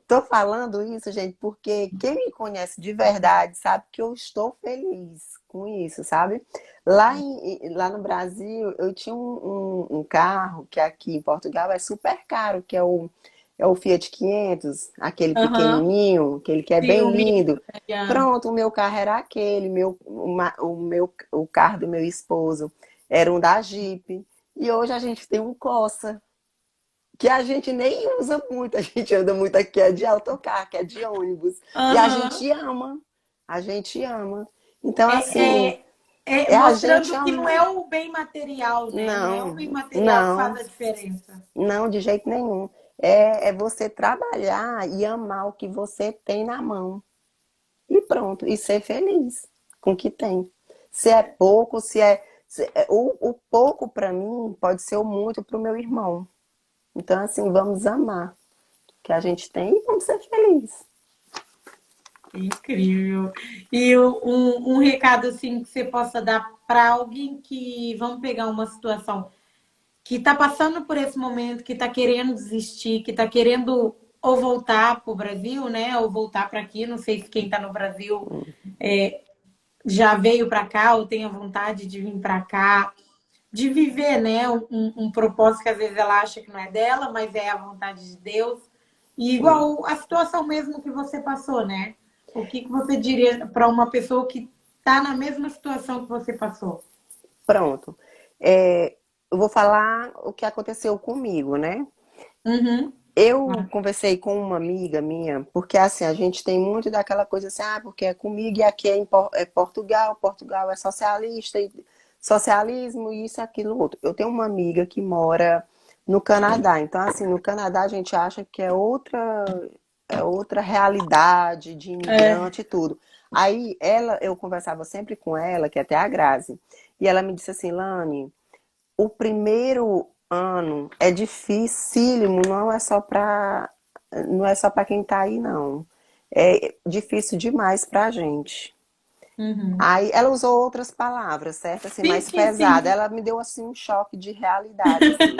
tô falando isso, gente, porque quem me conhece de verdade sabe que eu estou feliz com isso, sabe? Lá no Brasil, eu tinha um carro que aqui em Portugal é super caro, que é o Fiat 500, aquele Aham. pequenininho, aquele que é Sim, bem o mito, lindo. né, Ian? Pronto, o meu carro era aquele, o carro do meu esposo era um da Jeep. E hoje a gente tem um Corsa, que a gente nem usa muito, a gente anda muito aqui, é de autocarro, que é de ônibus. E a Aham. gente ama, a gente ama. Então, É, assim, é, é é a gente mostrando que não é amar. o bem material, né? Não é o bem Não, material que faz não, a diferença. não, de jeito nenhum. É você trabalhar e amar o que você tem na mão. E pronto, e ser feliz com o que tem. Se é pouco, o pouco para mim pode ser o muito para o meu irmão. Então, assim, vamos amar o que a gente tem e vamos ser felizes. Incrível. E um recado assim que você possa dar para alguém que, vamos pegar uma situação que está passando por esse momento, que está querendo desistir, que está querendo ou voltar para o Brasil, né? Ou voltar para aqui. Não sei se quem está no Brasil já veio para cá ou tem a vontade de vir para cá, de viver, né? Um propósito que às vezes ela acha que não é dela, mas é a vontade de Deus. E Sim. igual a situação mesmo que você passou, né? O que você diria para uma pessoa que está na mesma situação que você passou? Pronto. Eu vou falar o que aconteceu comigo, né? Uhum. Eu conversei com uma amiga minha, porque assim, a gente tem muito daquela coisa assim, porque é comigo e aqui é Portugal, Portugal é socialista, socialismo, isso, aquilo, outro. Eu tenho uma amiga que mora no Canadá, então assim, no Canadá a gente acha que é outra realidade de É. imigrante e tudo. Aí eu conversava sempre com ela, que é até a Grazi, e ela me disse assim, Lani, o primeiro ano é dificílimo, não é só para quem está aí, não. É difícil demais para a gente. Uhum. Aí ela usou outras palavras, certo? Assim, Sim, mais sim, pesada. sim. Ela me deu assim um choque de realidade, assim.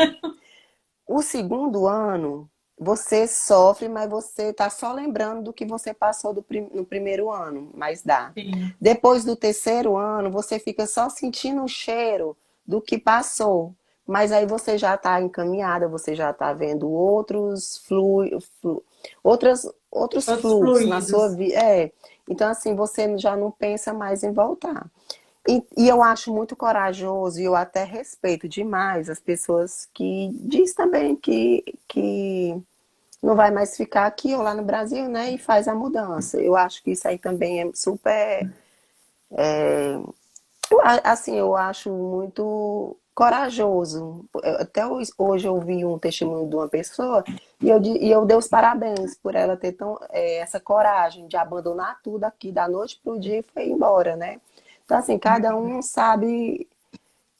O segundo ano, você sofre, mas você está só lembrando do que você passou no primeiro ano, mas dá. Sim. Depois do terceiro ano, você fica só sentindo o cheiro do que passou. Mas aí você já está encaminhada, você já está vendo outros Outros fluxos na sua fluidos. vida. Então, assim, você já não pensa mais em voltar. E eu acho muito corajoso e eu até respeito demais as pessoas que diz também que não vai mais ficar aqui ou lá no Brasil, né? E faz a mudança. Eu acho que isso aí também é super. Assim, eu acho muito corajoso. Até hoje eu vi um testemunho de uma pessoa e eu dei os parabéns por ela ter essa coragem de abandonar tudo aqui da noite pro dia e foi embora, né? Então, assim, cada um sabe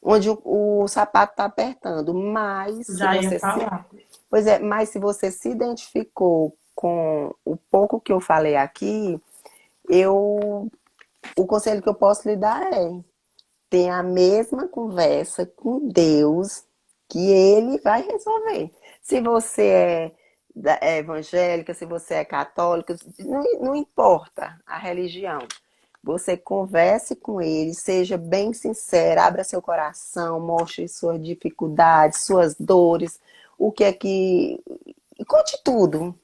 onde o sapato está apertando. Mas se Já ia você se, falar. pois é, mas se você se identificou com o pouco que eu falei aqui, o conselho que eu posso lhe dar é tenha a mesma conversa com Deus que Ele vai resolver. Se você é evangélica, se você é católica, não importa a religião. Você converse com ele, seja bem sincera, abra seu coração, mostre suas dificuldades, suas dores, o que é que. Conte tudo.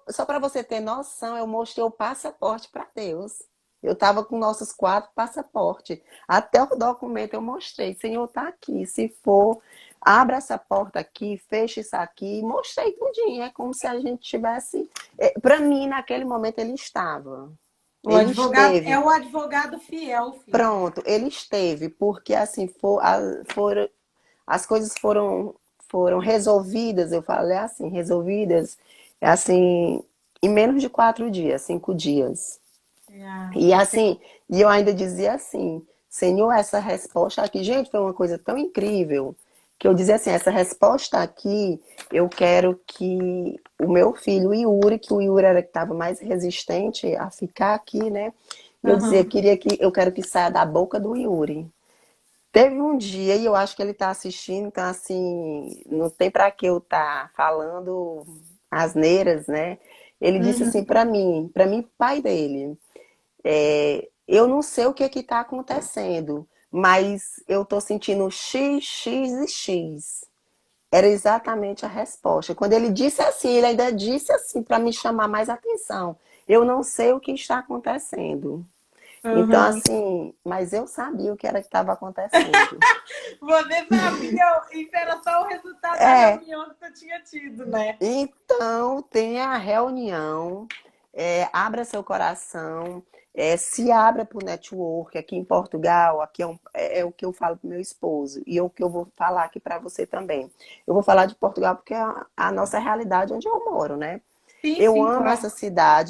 Só para você ter noção, eu mostrei o passaporte para Deus. Eu estava com nossos 4 passaportes. Até o documento eu mostrei. Senhor, está aqui. Se for, abra essa porta aqui, feche isso aqui. Mostrei tudinho. É como se a gente tivesse. Para mim, naquele momento, ele estava. O Ele advogado é esteve. o advogado fiel, filho. Pronto, ele esteve, porque assim as coisas foram resolvidas, eu falei assim, resolvidas, assim, em menos de 4 dias, 5 dias. Ah, E isso é assim, e eu ainda dizia assim, Senhor, essa resposta aqui, gente, foi uma coisa tão incrível, que eu dizia assim, essa resposta aqui, eu quero que o meu filho Yuri, que o Yuri era que estava mais resistente a ficar aqui, né? E eu dizia, aham. queria que eu quero que saia da boca do Yuri. Teve um dia, e eu acho que ele tá assistindo, então assim, não tem para que eu estar falando asneiras, né? Ele disse assim Uhum. para mim, pai dele. Eu não sei o que está acontecendo, mas eu estou sentindo X, X e X. Era exatamente a resposta. Quando ele disse assim, ele ainda disse assim para me chamar mais atenção. Eu não sei o que está acontecendo. Então, Uhum. assim, mas eu sabia o que era que estava acontecendo. Você sabia, isso era só o resultado da É, reunião que você tinha tido, né? então, tenha a reunião, abra seu coração, se abra para o network. Aqui em Portugal, aqui é o que eu falo para meu esposo e é o que eu vou falar aqui para você também. Eu vou falar de Portugal porque é a nossa realidade onde eu moro, né? Sim, sim, claro.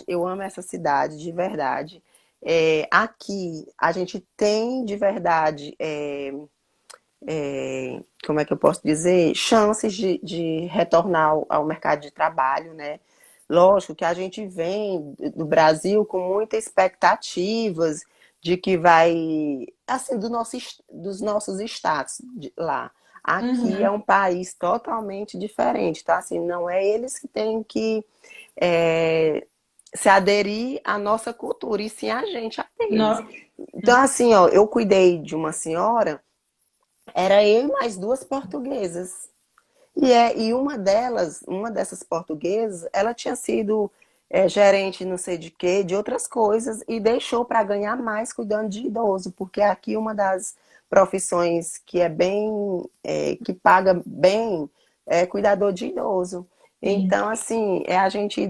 Eu amo essa cidade de verdade. Aqui a gente tem de verdade como é que eu posso dizer, chances de retornar ao mercado de trabalho, né? Lógico que a gente vem do Brasil com muitas expectativas de que vai, assim, dos nossos status lá. Aqui é Uhum. um país totalmente diferente, tá? Assim, não é eles que têm que é, se aderir à nossa cultura, e sim a gente a eles. No- Então, assim, ó, eu cuidei de uma senhora, era eu e mais duas portuguesas. E uma dessas portuguesas, ela tinha sido gerente não sei de quê, de outras coisas, e deixou para ganhar mais cuidando de idoso, porque aqui uma das profissões que é que paga bem, é cuidador de idoso. Sim. Então, assim, é a gente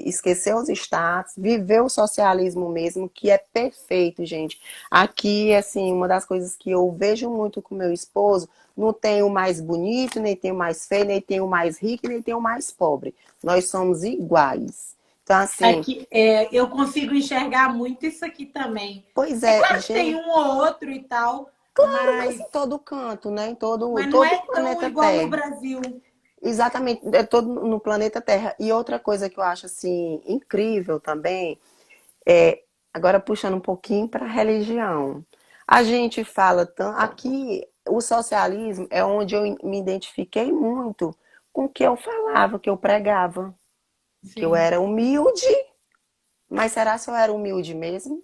esquecer os status, viver o socialismo mesmo, que é perfeito, gente. Aqui, assim, uma das coisas que eu vejo muito com meu esposo, não tem o mais bonito, nem tem o mais feio, nem tem o mais rico, nem tem o mais pobre. Nós somos iguais. Então, assim, Aqui, eu consigo enxergar muito isso aqui também. pois É é, claro que tem gente, um ou outro e tal, mas em todo canto, né? Em mas não todo o é tão planeta igual no Terra. Brasil. Exatamente, é todo no planeta Terra. E outra coisa que eu acho assim incrível também é, agora puxando um pouquinho para a religião. A gente fala tanto aqui, o socialismo é onde eu me identifiquei muito com o que eu falava, que eu pregava, que eu Sim. era humilde, mas será se eu era humilde mesmo?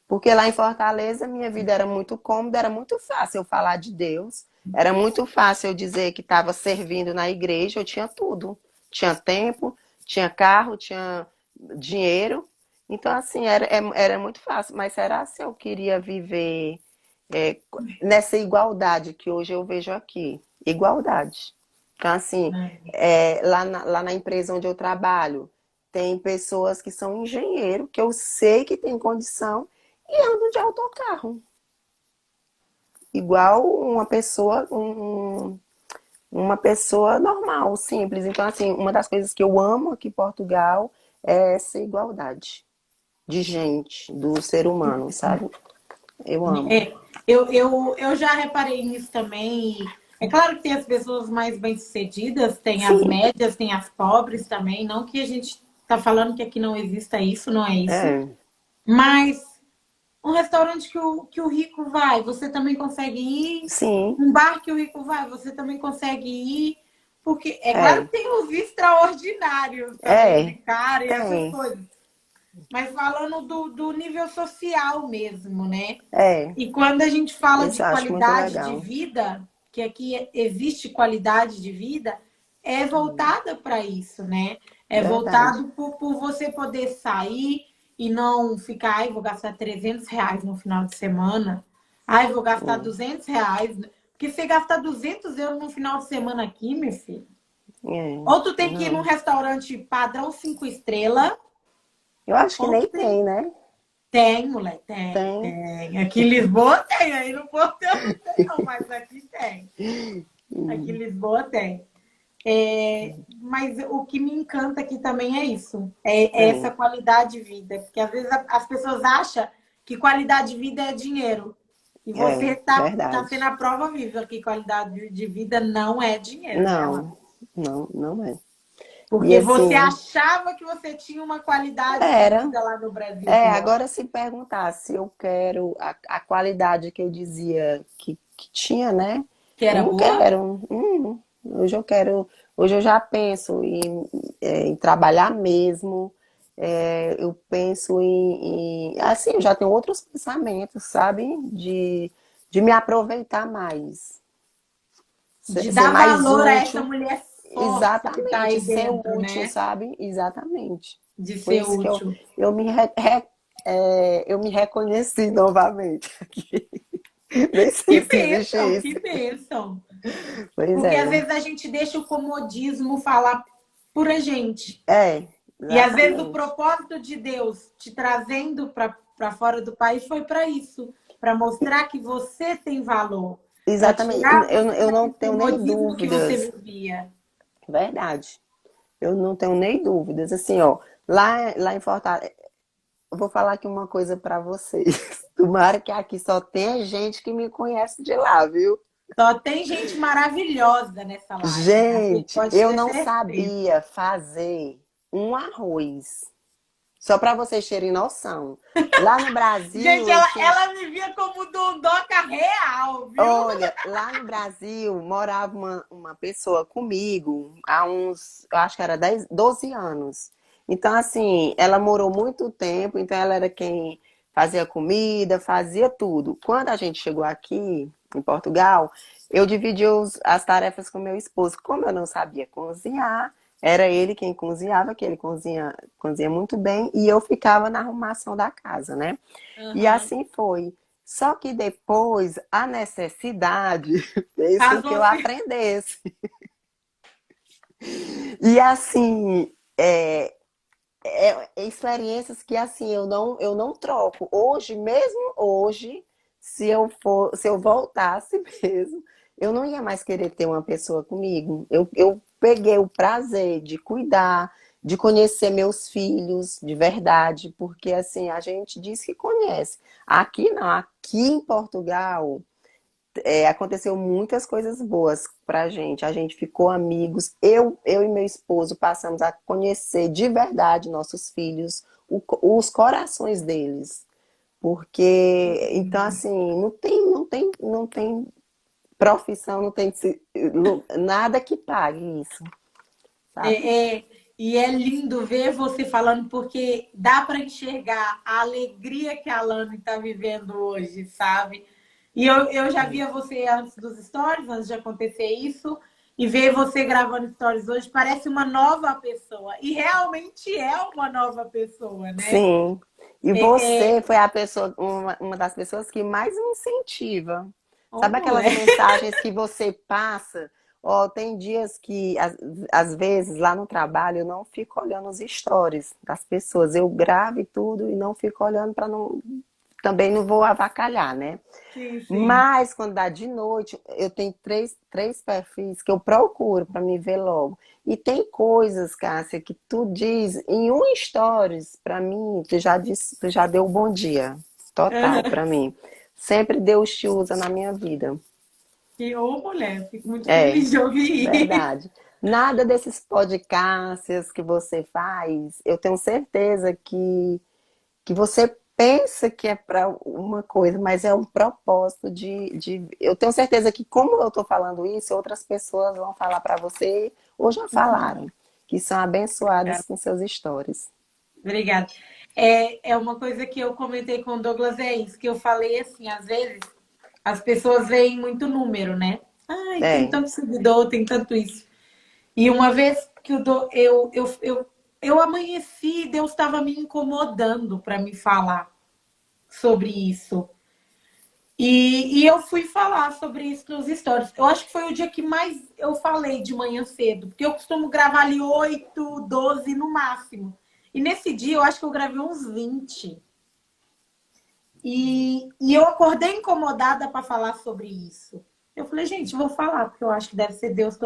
Porque lá em Fortaleza minha vida era muito cômoda, era muito fácil eu falar de Deus, era muito fácil eu dizer que estava servindo na igreja, eu tinha tudo. Tinha tempo, tinha carro, tinha dinheiro. Então, assim, era muito fácil. Mas será se eu queria viver é, nessa igualdade que hoje eu vejo aqui? Igualdade. Então, assim, É. lá na empresa onde eu trabalho, tem pessoas que são engenheiro, que eu sei que tem condição, e andam de autocarro. Igual uma pessoa normal, simples. Então, assim, uma das coisas que eu amo aqui em Portugal é essa igualdade de gente, do ser humano, sabe? Eu amo. É, eu já reparei nisso também. É claro que tem as pessoas mais bem-sucedidas, tem as Sim, médias, tem as pobres também. Não que a gente está falando que aqui não exista isso, não é isso. é, Mas um restaurante que o rico vai, você também consegue ir. sim, Um bar que o rico vai, você também consegue ir. Porque é claro é, que tem os extraordinários também, de é, cara e essas tem, coisas. Mas falando do nível social mesmo, né? é. E quando a gente fala Isso de eu acho muito qualidade de legal. vida, que aqui existe qualidade de vida, é voltada para isso, né? É Verdade. voltado por você poder sair e não ficar, ai, vou gastar R$ 300 no final de semana, ai, vou gastar Hum, R$ 200. Porque você gastar 200 euros no final de semana aqui, meu filho. é, Ou tu tem que ir num não. restaurante padrão 5 estrelas, Eu acho que ou nem tu tem. tem, né? Tem, moleque, tem, Tem. tem. Aqui em Lisboa tem, aí no Porto eu não sei não, mas aqui tem. Aqui em Hum, Lisboa tem. Mas o que me encanta aqui também é isso, é essa qualidade de vida. Porque às vezes as pessoas acham que qualidade de vida é dinheiro. E você tá sendo verdade. a prova viva que qualidade de vida não é dinheiro, né, Alana? Não, não é. E Porque você assim, achava que você tinha uma qualidade de era. vida lá no Brasil, pior. Agora se perguntar se eu quero a qualidade que eu dizia que tinha, né? Que Eu era não boa? quero. Hoje eu quero, hoje eu já penso em trabalhar mesmo. Eu penso assim, eu já tenho outros pensamentos, sabe? De me aproveitar mais, De ser dar mais valor a essa útil. mulher forte que tá Exatamente, aí ser dentro, útil, né? sabe? Exatamente. De Foi ser isso que útil. eu eu me reconheci novamente aqui. Nem sei Que se existe bênção, isso. que bênção. Pois Porque às é. vezes a gente deixa o comodismo falar por a gente. E às vezes o Exatamente. propósito de Deus te trazendo para fora do país foi para isso, para mostrar que você tem valor, para Exatamente. tirar você Eu não daquele tenho nem comodismo que você dúvidas. vivia. Verdade. Eu não tenho nem dúvidas. Assim, ó, lá em Fortaleza, eu vou falar aqui uma coisa pra vocês. Tomara que aqui só tenha gente que me conhece de lá, viu? Só tem gente maravilhosa nessa live, né? Você Gente, pode eu ter não certeza. sabia fazer um arroz. Só para vocês terem noção. Lá no Brasil, Gente, eu ela, tinha. ela me via como dondoca real, viu? Olha, lá no Brasil morava uma pessoa comigo há uns, eu acho que era 10, 12 anos. Então, assim, ela morou muito tempo, então ela era quem fazia comida, fazia tudo. Quando a gente chegou aqui, em Portugal, eu dividi as tarefas com meu esposo. Como eu não sabia cozinhar, era ele quem cozinhava, que ele cozinha muito bem, e eu ficava na arrumação da casa, né? E Uhum. assim foi. Só que depois a necessidade fez com Faz que eu você. aprendesse. E assim, experiências que assim eu não troco. Hoje, mesmo hoje, se eu voltasse mesmo, eu não ia mais querer ter uma pessoa comigo. Eu peguei o prazer de cuidar, de conhecer meus filhos de verdade, porque assim, a gente diz que conhece. Aqui não, aqui em Portugal aconteceu muitas coisas boas pra gente. A gente ficou amigos. Eu e meu esposo passamos a conhecer de verdade nossos filhos, os corações deles. Porque, então, assim, não tem profissão, não tem nada que pague isso, sabe? É, é, e é lindo ver você falando, porque dá para enxergar a alegria que a Alane está vivendo hoje, sabe? E eu já via você antes dos stories, antes de acontecer isso, e ver você gravando stories hoje parece uma nova pessoa. E realmente é uma nova pessoa, né? Sim. E É, você foi a pessoa, uma das pessoas que mais me incentiva. ô, Sabe aquelas mulher. mensagens que você passa? Ó, tem dias que, às vezes, lá no trabalho, eu não fico olhando os stories das pessoas. Eu gravo e tudo e não fico olhando para não. Também não vou avacalhar, né? Sim, sim. Mas quando dá de noite, eu tenho três perfis que eu procuro para me ver logo. E tem coisas, Cássia, que tu diz em um stories para mim, tu já deu um bom dia. Total para mim. Sempre Deus te usa na minha vida. E, ô, mulher, fico muito É, feliz de ouvir isso. verdade. Nada desses podcasts que você faz, eu tenho certeza que você pensa que é para uma coisa, mas é um propósito Eu tenho certeza que, como eu estou falando isso, outras pessoas vão falar para você, ou já falaram, que são abençoadas com seus stories. Obrigada. É uma coisa que eu comentei com o Douglas, é isso, que eu falei assim, às vezes as pessoas veem muito número, né? Ai, tem É, tanto seguidor, tem tanto isso. E uma vez que eu amanheci, Deus estava me incomodando para me falar sobre isso. E eu fui falar sobre isso nos stories. Eu acho que foi o dia que mais eu falei de manhã cedo, porque eu costumo gravar ali 8, 12 no máximo. E nesse dia eu acho que eu gravei uns 20. E eu acordei incomodada para falar sobre isso. Eu falei, gente, vou falar, porque eu acho que deve ser Deus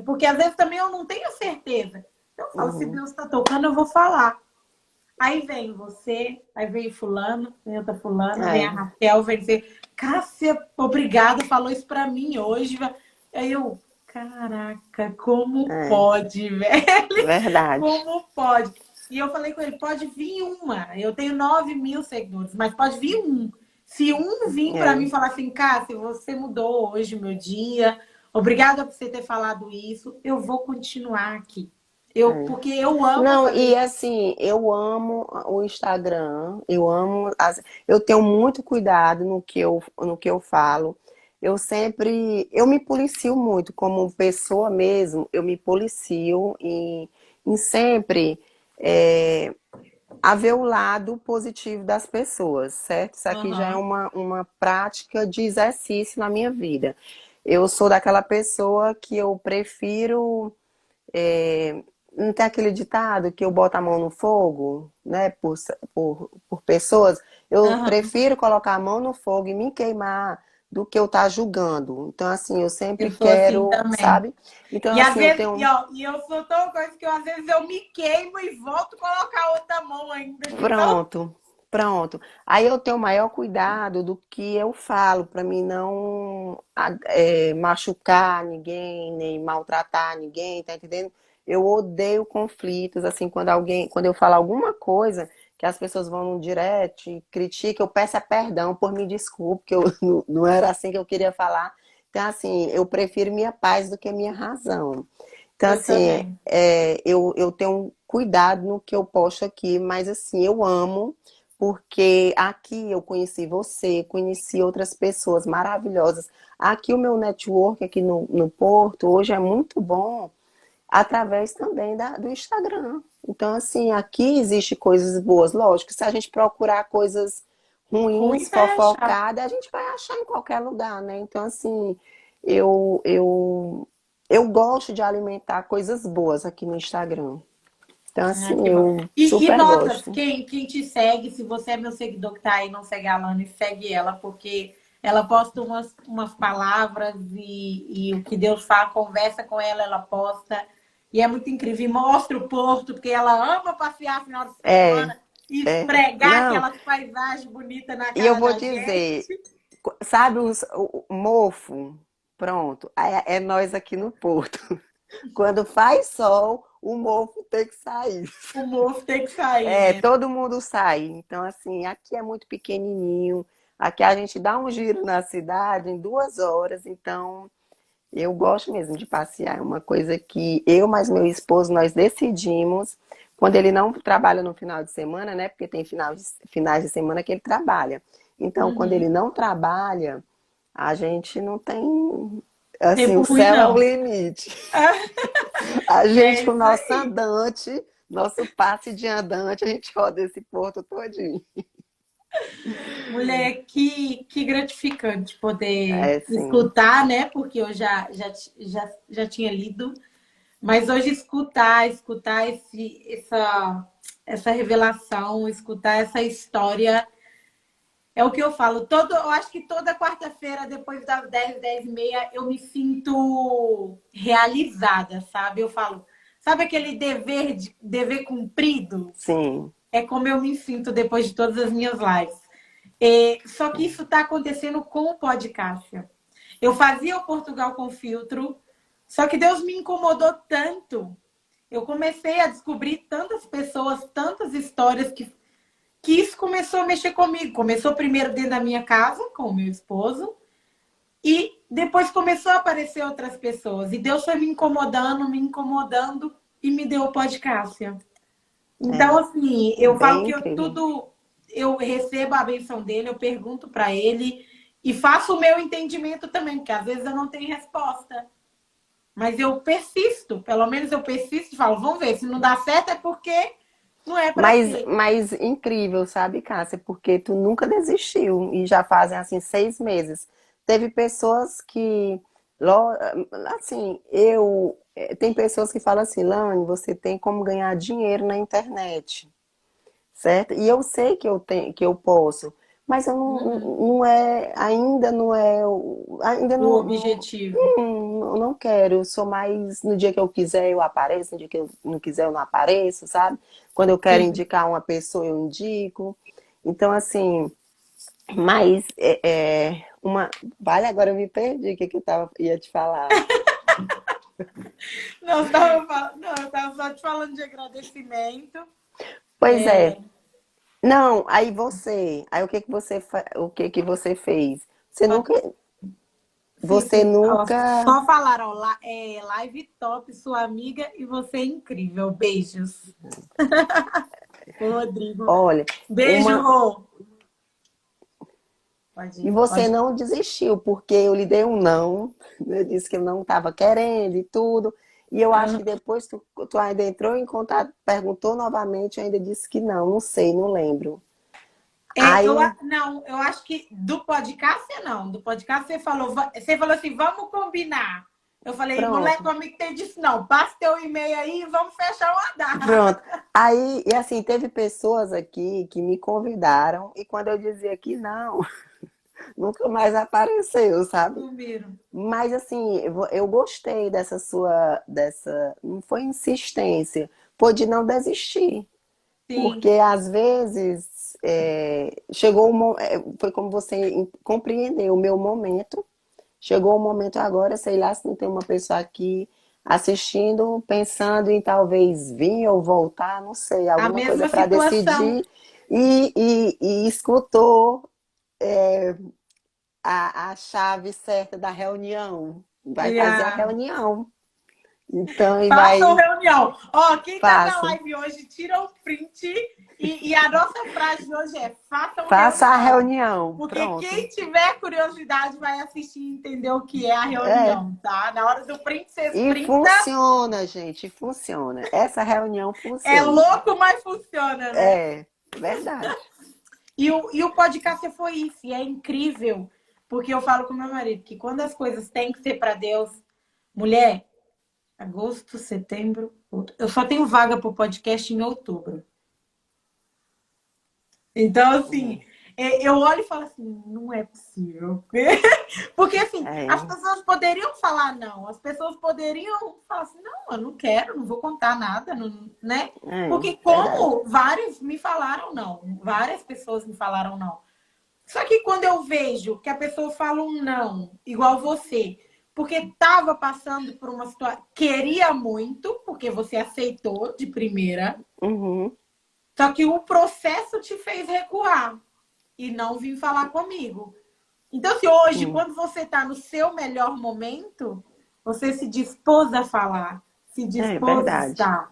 porque às vezes também eu não tenho certeza. Eu falo, se Uhum. Deus está tocando, eu vou falar. Aí vem você, aí vem fulano, vem outra fulana, vem a É, Raquel, vem dizer, Cássia, obrigada, falou isso pra mim hoje. Aí eu, caraca, como é, pode, velho? verdade. Como pode? E eu falei com ele, pode vir uma. Eu tenho 9.000 seguidores, mas pode vir um. Se um vir pra mim É, falar assim, Cássia, você mudou hoje o meu dia, obrigada por você ter falado isso, eu vou continuar aqui. é. Porque eu amo Não, fazer e isso. assim, eu amo o Instagram, eu amo eu tenho muito cuidado no que eu falo. Eu sempre, eu me policio muito como pessoa mesmo, eu me policio em sempre é, haver o lado positivo das pessoas, certo? Isso aqui já é Aham. uma prática de exercício na minha vida. Eu sou daquela pessoa que eu prefiro não tem aquele ditado que eu boto a mão no fogo, né, por pessoas. Eu Aham. prefiro colocar a mão no fogo e me queimar do que eu estar julgando. Então, assim, eu Eu sempre sou assim quero, também. sabe? Então, E às assim, eu vezes, e, tenho. ó, e eu sou tão coisa que às vezes eu me queimo e volto a colocar outra mão ainda, de tão... Pronto, pronto. Aí eu tenho maior cuidado do que eu falo, para mim não machucar ninguém, nem maltratar ninguém, tá entendendo? Eu odeio conflitos, assim, quando eu falo alguma coisa que as pessoas vão no direct e criticam, eu peço perdão por me desculpe, que eu não era assim que eu queria falar. Então, assim, eu prefiro minha paz do que minha razão. Então, Eu assim, também. eu tenho cuidado no que eu posto aqui, mas assim, eu amo, porque aqui eu conheci você, conheci outras pessoas maravilhosas. Aqui o meu network aqui no Porto hoje é muito bom, através também do Instagram. Então, assim, aqui existe coisas boas. Lógico, se a gente procurar coisas Ruim ruins, vai achar. fofocadas, a gente vai achar em qualquer lugar, né? Então, assim, eu, eu, eu gosto de alimentar coisas boas aqui no Instagram. Então, Ah, assim, que bom. eu E super notas, gosto. quem te segue, se você é meu seguidor que tá aí, não segue a Alane, segue ela, porque ela posta umas palavras e o que Deus fala, conversa com ela, ela posta. E é muito incrível. E mostra o Porto, porque ela ama passear final de É, semana e é. esfregar Não, aquelas paisagens bonitas na e eu cara vou da gente. dizer, sabe o mofo? Pronto, é nós aqui no Porto. Quando faz sol, o mofo tem que sair. O mofo tem que sair, É, né? todo mundo sai. Então, assim, aqui é muito pequenininho. Aqui a gente dá um giro na cidade em 2 horas. Então, eu gosto mesmo de passear. É uma coisa que eu mais meu esposo, nós decidimos. Quando ele não trabalha no final de semana, né? Porque tem finais de semana que ele trabalha. Então, quando ele Uhum. não trabalha, a gente não tem. Assim, Tempo o ruim, céu é o não. limite. A gente, É com o isso nosso aí. andante, nosso passe de andante, a gente roda esse porto todinho. Mulher, que gratificante poder É, sim. escutar, né? Porque eu já tinha lido, mas hoje escutar essa revelação, escutar essa história, é o que eu falo. Eu acho que toda quarta-feira, depois das 10, 10:30, eu me sinto realizada, sabe? Eu falo, sabe aquele dever cumprido? Sim. É como eu me sinto depois de todas as minhas lives. Só que isso está acontecendo com o podcast. Eu fazia o Portugal com filtro, só que Deus me incomodou tanto. Eu comecei a descobrir tantas pessoas, tantas histórias que isso começou a mexer comigo. Começou primeiro dentro da minha casa, com o meu esposo, e depois começou a aparecer outras pessoas. E Deus foi me incomodando e me deu o podcast. Então, É, assim, é eu falo bem que incrível. eu recebo a benção dele, eu pergunto para ele e faço o meu entendimento também, porque às vezes eu não tenho resposta. Mas eu persisto, pelo menos eu persisto e falo, vamos ver, se não dá certo é porque não é para ser. Mas incrível, sabe, Cássia? Porque tu nunca desistiu e já fazem assim 6 meses. Teve pessoas que, assim, tem pessoas que falam assim, Lani, você tem como ganhar dinheiro na internet, certo? E eu sei que eu tenho, que eu posso, mas eu Uhum. não é, ainda não é, ainda O não, objetivo. eu não quero, eu sou mais, no dia que eu quiser eu apareço, no dia que eu não quiser eu não apareço, sabe? Quando eu quero Sim. indicar uma pessoa, eu indico. Então, assim, mas vale, agora eu me perdi, o que que ia te falar. Não, eu tava só te falando de agradecimento. Pois É, é, não, aí o que que você fez? Você só, nunca, sim, você sim. Ó, nunca, só falaram, ó, live top, sua amiga e você é incrível. Beijos. Ô, Rodrigo. olha, Beijo, uma, Rô. Pode e ir, você pode ir. não desistiu, porque eu lhe dei um não, eu disse que eu não estava querendo e tudo, e eu acho Aham. que depois tu ainda entrou em contato, perguntou novamente, eu ainda disse que não sei, não lembro. Aí, Não, eu acho que do podcast não. Do podcast você falou assim, vamos combinar. Eu falei, moleque, pronto, o amigo te disse, não, passa teu e-mail aí e vamos fechar uma data. pronto. Aí, e assim, teve pessoas aqui que me convidaram, e quando eu dizia que não, nunca mais apareceu, sabe? Sumiram. Mas assim, eu gostei não foi insistência, foi de não desistir. Sim. Porque às vezes chegou foi como você compreendeu o meu momento. Chegou o momento agora, sei lá, se não tem uma pessoa aqui assistindo, pensando em talvez vir ou voltar, não sei, A alguma coisa mesma para situação. decidir e escutou a chave certa da reunião. Vai E fazer a a... reunião. Então, e Façam vai, reunião. Ó, quem tá na faça. live hoje, tira o print e a nossa frase de hoje é façam Faça a reunião. reunião. Porque Pronto. quem tiver curiosidade vai assistir e entender o que é a É. reunião, tá? Na hora do print, vocês E printa. funciona, gente, funciona. Essa reunião É funciona. louco, mas funciona, né? É, verdade. E o podcast foi isso, e é incrível, porque eu falo com meu marido que quando as coisas têm que ser para Deus, mulher, agosto, setembro, eu só tenho vaga para o podcast em outubro. Então, assim, eu olho e falo assim, não é possível. Porque, assim, as É, pessoas poderiam falar não, as pessoas poderiam falar assim, não, eu não quero, não vou contar nada, não, né? Porque verdade. como vários me falaram não, várias pessoas me falaram não. Só que quando eu vejo que a pessoa fala um não, igual você, porque estava passando por uma situação, queria muito, porque você aceitou de primeira, Uhum, só que o processo te fez recuar e não vir falar comigo. Então, se hoje, sim. quando você está no seu melhor momento, você se dispôs a falar, se É dispôs a verdade. estar.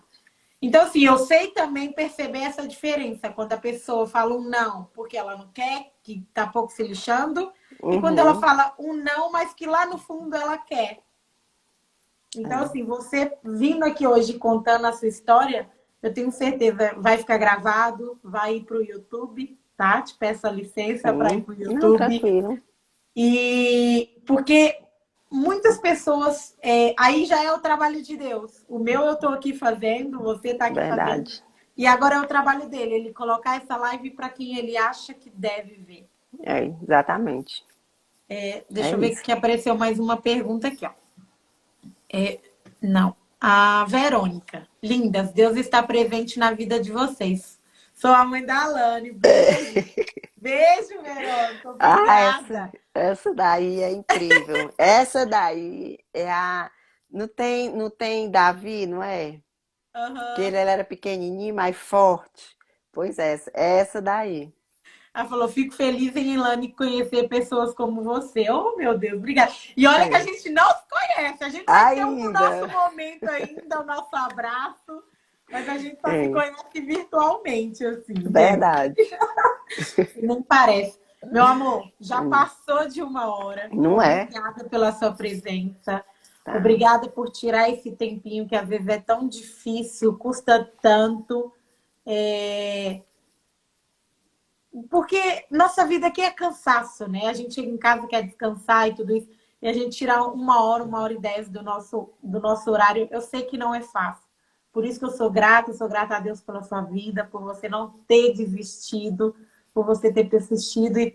Então, assim, eu sei também perceber essa diferença quando a pessoa fala um não porque ela não quer, que tá pouco se lixando, e quando ela Uhum, fala um não, mas que lá no fundo ela quer. Então, é. assim, você vindo aqui hoje contando a sua história, eu tenho certeza, vai ficar gravado, vai ir para o YouTube, tá? Te peço a licença para ir Sim. para o Não, YouTube. tranquilo. E porque muitas pessoas, aí já é o trabalho de Deus. O meu eu estou aqui fazendo, você está aqui fazendo. Verdade. E agora é o trabalho dele, ele colocar essa live para quem ele acha que deve ver. É, exatamente. Deixa É eu ver isso. que apareceu mais uma pergunta aqui, ó. Não. A Verônica. Lindas, Deus está presente na vida de vocês. Sou a mãe da Alane. Beijo. Beijo, Verônica. Ah, essa, Obrigada. essa daí é incrível. Essa daí é a. Não tem Davi, não é? Que Aham. ele era pequenininho, mas forte. Pois é, essa daí. Ela falou: fico feliz em Ilane conhecer pessoas como você. Oh, meu Deus, obrigada. E olha que a É. gente não se conhece. A gente vai ter o nosso Ainda. momento ainda, o nosso abraço. Mas a gente só se É, conhece virtualmente, assim, gente. verdade. Nem parece. Meu amor, já passou de uma hora. Não é? Obrigada pela sua presença. Tá. Obrigada por tirar esse tempinho que às vezes é tão difícil, custa tanto. É, Porque nossa vida aqui é cansaço, né? A gente chega em casa, quer descansar e tudo isso. E a gente tirar 1 hora, 1 hora e 10 do nosso horário, eu sei que não é fácil. Por isso que eu sou grata a Deus pela sua vida, por você não ter desistido, por você ter persistido e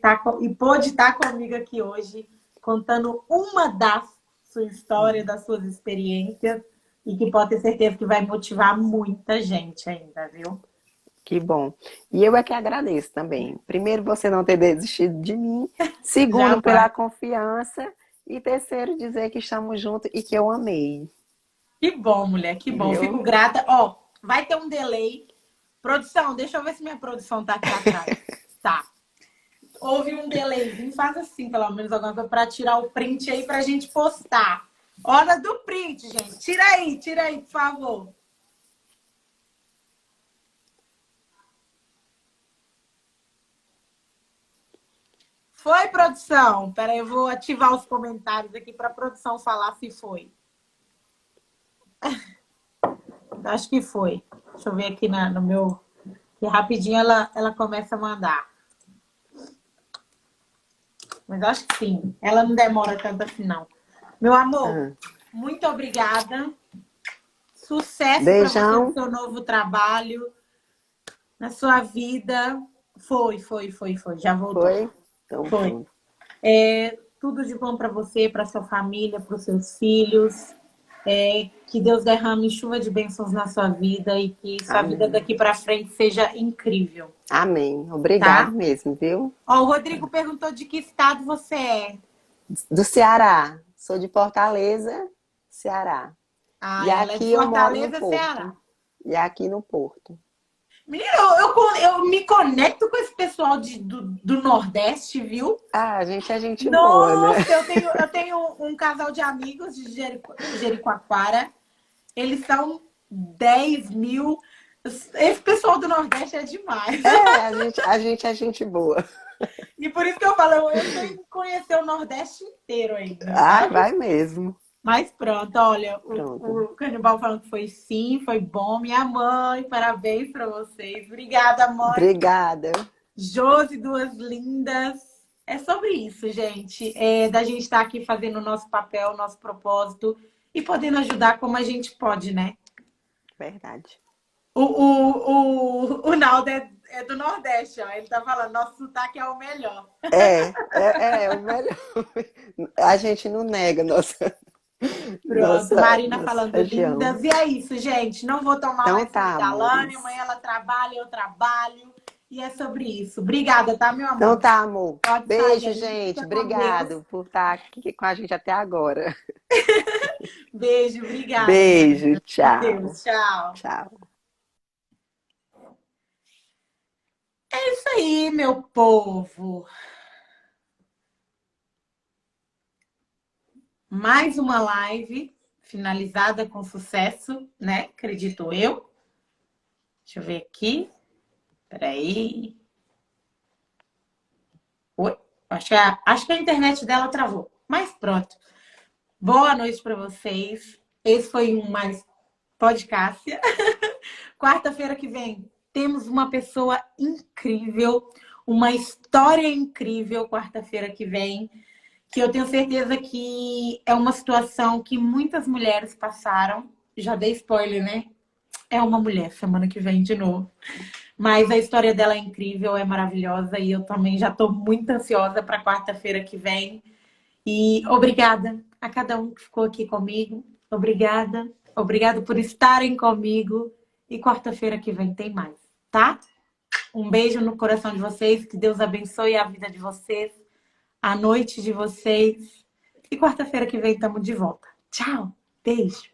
pôde estar comigo aqui hoje, contando uma das sua história, das suas experiências e que pode ter certeza que vai motivar muita gente ainda, viu? Que bom. E eu é que agradeço também. Primeiro, você não ter desistido de mim. Segundo, pela Jamais. confiança. E terceiro, dizer que estamos juntos e que eu amei. Que bom, mulher, que bom. Fico Viu? grata. Ó, vai ter um delay. Produção, deixa eu ver se minha produção tá aqui atrás. Tá. Houve um delayzinho, faz assim, pelo menos alguma coisa, pra tirar o print aí pra gente postar. Hora do print, gente. Tira aí, por favor. Foi, produção? Peraí, eu vou ativar os comentários aqui pra produção falar se foi. Acho que foi. Deixa eu ver aqui no meu. Que rapidinho ela começa a mandar. Mas acho que sim. Ela não demora tanto assim, não. Meu amor, Ah, muito obrigada. Sucesso para você no beijão. seu novo trabalho, na sua vida. Foi. Já voltou. Foi? Então Foi. pronto. Tudo de bom para você, para sua família, para os seus filhos. Que Deus derrame chuva de bênçãos na sua vida e que sua vida Amém. daqui para frente seja incrível, Amém. Obrigado tá? mesmo, viu? Ó, o Rodrigo perguntou de que estado você é. Do Ceará. Sou de Fortaleza, Ceará. Ah, E ela é de aqui eu moro no Fortaleza, Ceará. Porto. E aqui no Porto. Menina, eu me conecto com esse pessoal do Nordeste, viu? Ah, a gente é gente boa, né? Nossa, eu tenho um casal de amigos de Jericoacoara. Eles são 10 mil. Esse pessoal do Nordeste é demais. É, a gente é gente boa. E por isso que eu falo, eu tenho que conhecer o Nordeste inteiro ainda, Ah, sabe? vai mesmo. Mas pronto, olha, Pronto. o Canibal falando que foi sim, foi bom. Minha mãe, parabéns para vocês. Obrigada, mãe. Obrigada. Josi, duas lindas. É sobre isso, gente. Da gente estar aqui fazendo o nosso papel, o nosso propósito e podendo ajudar como a gente pode, né? Verdade. O Naldo é do Nordeste, ó. Ele tá falando, nosso sotaque é o melhor. É o melhor. A gente não nega Pronto, Marina nossa falando região. lindas. E é isso, gente. Não vou tomar Então mais tá, tempo da Lani. amores. Amanhã ela trabalha, eu trabalho. E é sobre isso. Obrigada, tá, meu Então amor? tá, amor. Pode sair Beijo, aí. gente. Fica com Deus. Obrigado por estar aqui com a gente até agora. Beijo, obrigada, minha. Beijo, Com tchau. Deus. Tchau. Tchau. É isso aí, meu povo. Mais uma live finalizada com sucesso, né? Acredito eu. Deixa eu ver aqui. Peraí. Oi. Acho que a internet dela travou. Mas pronto. Boa noite para vocês. Esse foi um mais podcast. Quarta-feira que vem temos uma pessoa incrível, uma história incrível. Quarta-feira que vem, que eu tenho certeza que é uma situação que muitas mulheres passaram. Já dei spoiler, né? É uma mulher, semana que vem de novo. Mas a história dela é incrível, é maravilhosa e eu também já estou muito ansiosa para quarta-feira que vem. E obrigada a cada um que ficou aqui comigo. Obrigada. Obrigada por estarem comigo. E quarta-feira que vem tem mais, tá? Um beijo no coração de vocês. Que Deus abençoe a vida de vocês, a noite de vocês. E quarta-feira que vem estamos de volta. Tchau. Beijo.